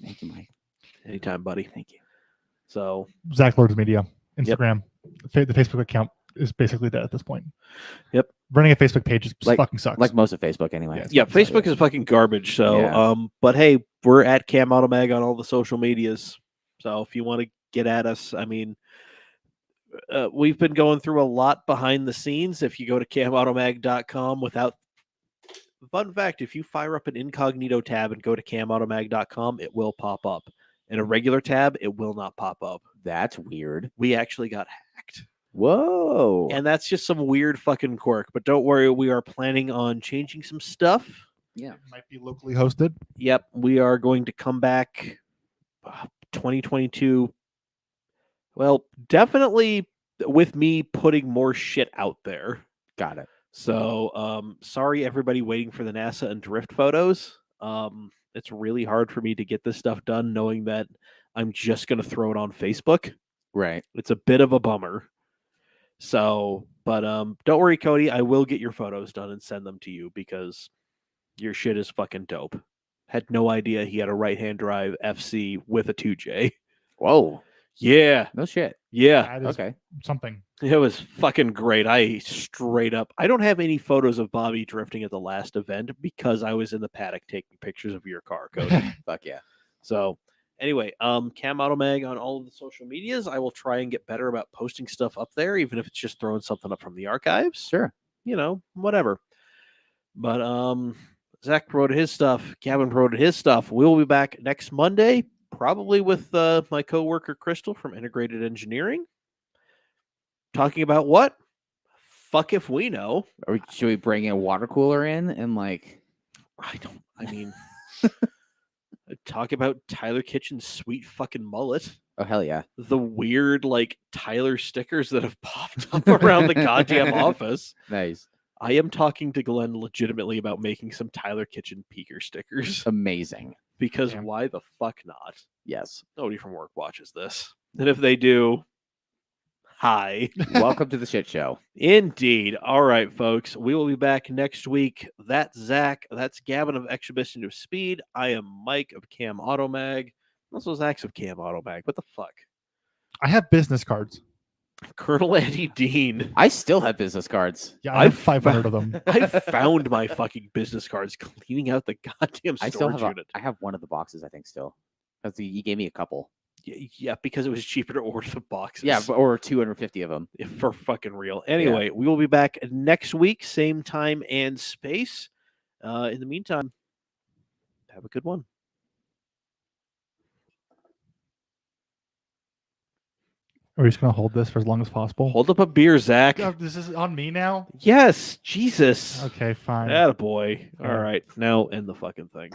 Thank you, Mike. Anytime, buddy. Thank you. So, Zach Lords Media, Yep. Instagram, the Facebook account is basically dead at this point. Yep. Running a Facebook page just Like- fucking sucks. Like most of Facebook, anyway. Yeah, it's yeah, fucking Facebook is fucking garbage. So, Yeah. but hey, we're at Cam Automag on all the social medias. So if you want to get at us, I mean, we've been going through a lot behind the scenes. If you go to camautomag.com fun fact, if you fire up an incognito tab and go to camautomag.com, it will pop up. In a regular tab, it will not pop up. That's weird. We actually got hacked. Whoa. And that's just some weird fucking quirk. But don't worry, we are planning on changing some stuff. might be locally hosted. Yep, we are going to come back 2022. Well, definitely with me putting more shit out there. Got it. So, sorry everybody waiting for the NASA and drift photos. It's really hard for me to get this stuff done knowing that I'm just going to throw it on Facebook. Right. It's a bit of a bummer. So, but don't worry, Cody, I will get your photos done and send them to you because your shit is fucking dope. Had no idea he had a right-hand drive FC with a 2J. Whoa. Yeah. No shit. Yeah. That is Okay. something. It was fucking great. I don't have any photos of Bobby drifting at the last event because I was in the paddock taking pictures of your car, Cody. Fuck yeah. So anyway, Cam Automag on all of the social medias. I will try and get better about posting stuff up there, even if it's just throwing something up from the archives. Sure. Whatever. But Zach promoted his stuff. Gavin promoted his stuff. We'll be back next Monday, probably with my coworker Crystal from Integrated Engineering. Talking about what? Fuck if we know. Or should we bring a water cooler in and Talk about Tyler Kitchen's sweet fucking mullet. oh hell yeah. The weird Tyler stickers that have popped up around the goddamn office. Nice. I am talking to Glenn legitimately about making some Tyler Kitchen peaker stickers Amazing. because Damn. why the fuck not? Yes. Nobody from work watches this. And if they do, hi. Welcome to the shit show. Indeed. All right, folks. We will be back next week. That's Zach. That's Gavin of Exhibition of Speed. I am Mike of Cam Automag. Also Zach's of Cam Automag. What the fuck? I have business cards. Colonel Eddie Dean. I still have business cards. Yeah, I have I've 500 of them. I found my fucking business cards cleaning out the goddamn I still storage have unit. I have one of the boxes, I think, still. Because you gave me a couple. Yeah, because it was cheaper to order the boxes. Yeah, or 250 of them. For fucking real. Anyway, we will be back next week, same time and space. In the meantime, have a good one. Are we just gonna hold this for as long as possible? Hold up a beer, Zach. This is on me now. Yes, Jesus. Okay, fine. Attaboy. All Yeah. right, now end the fucking thing.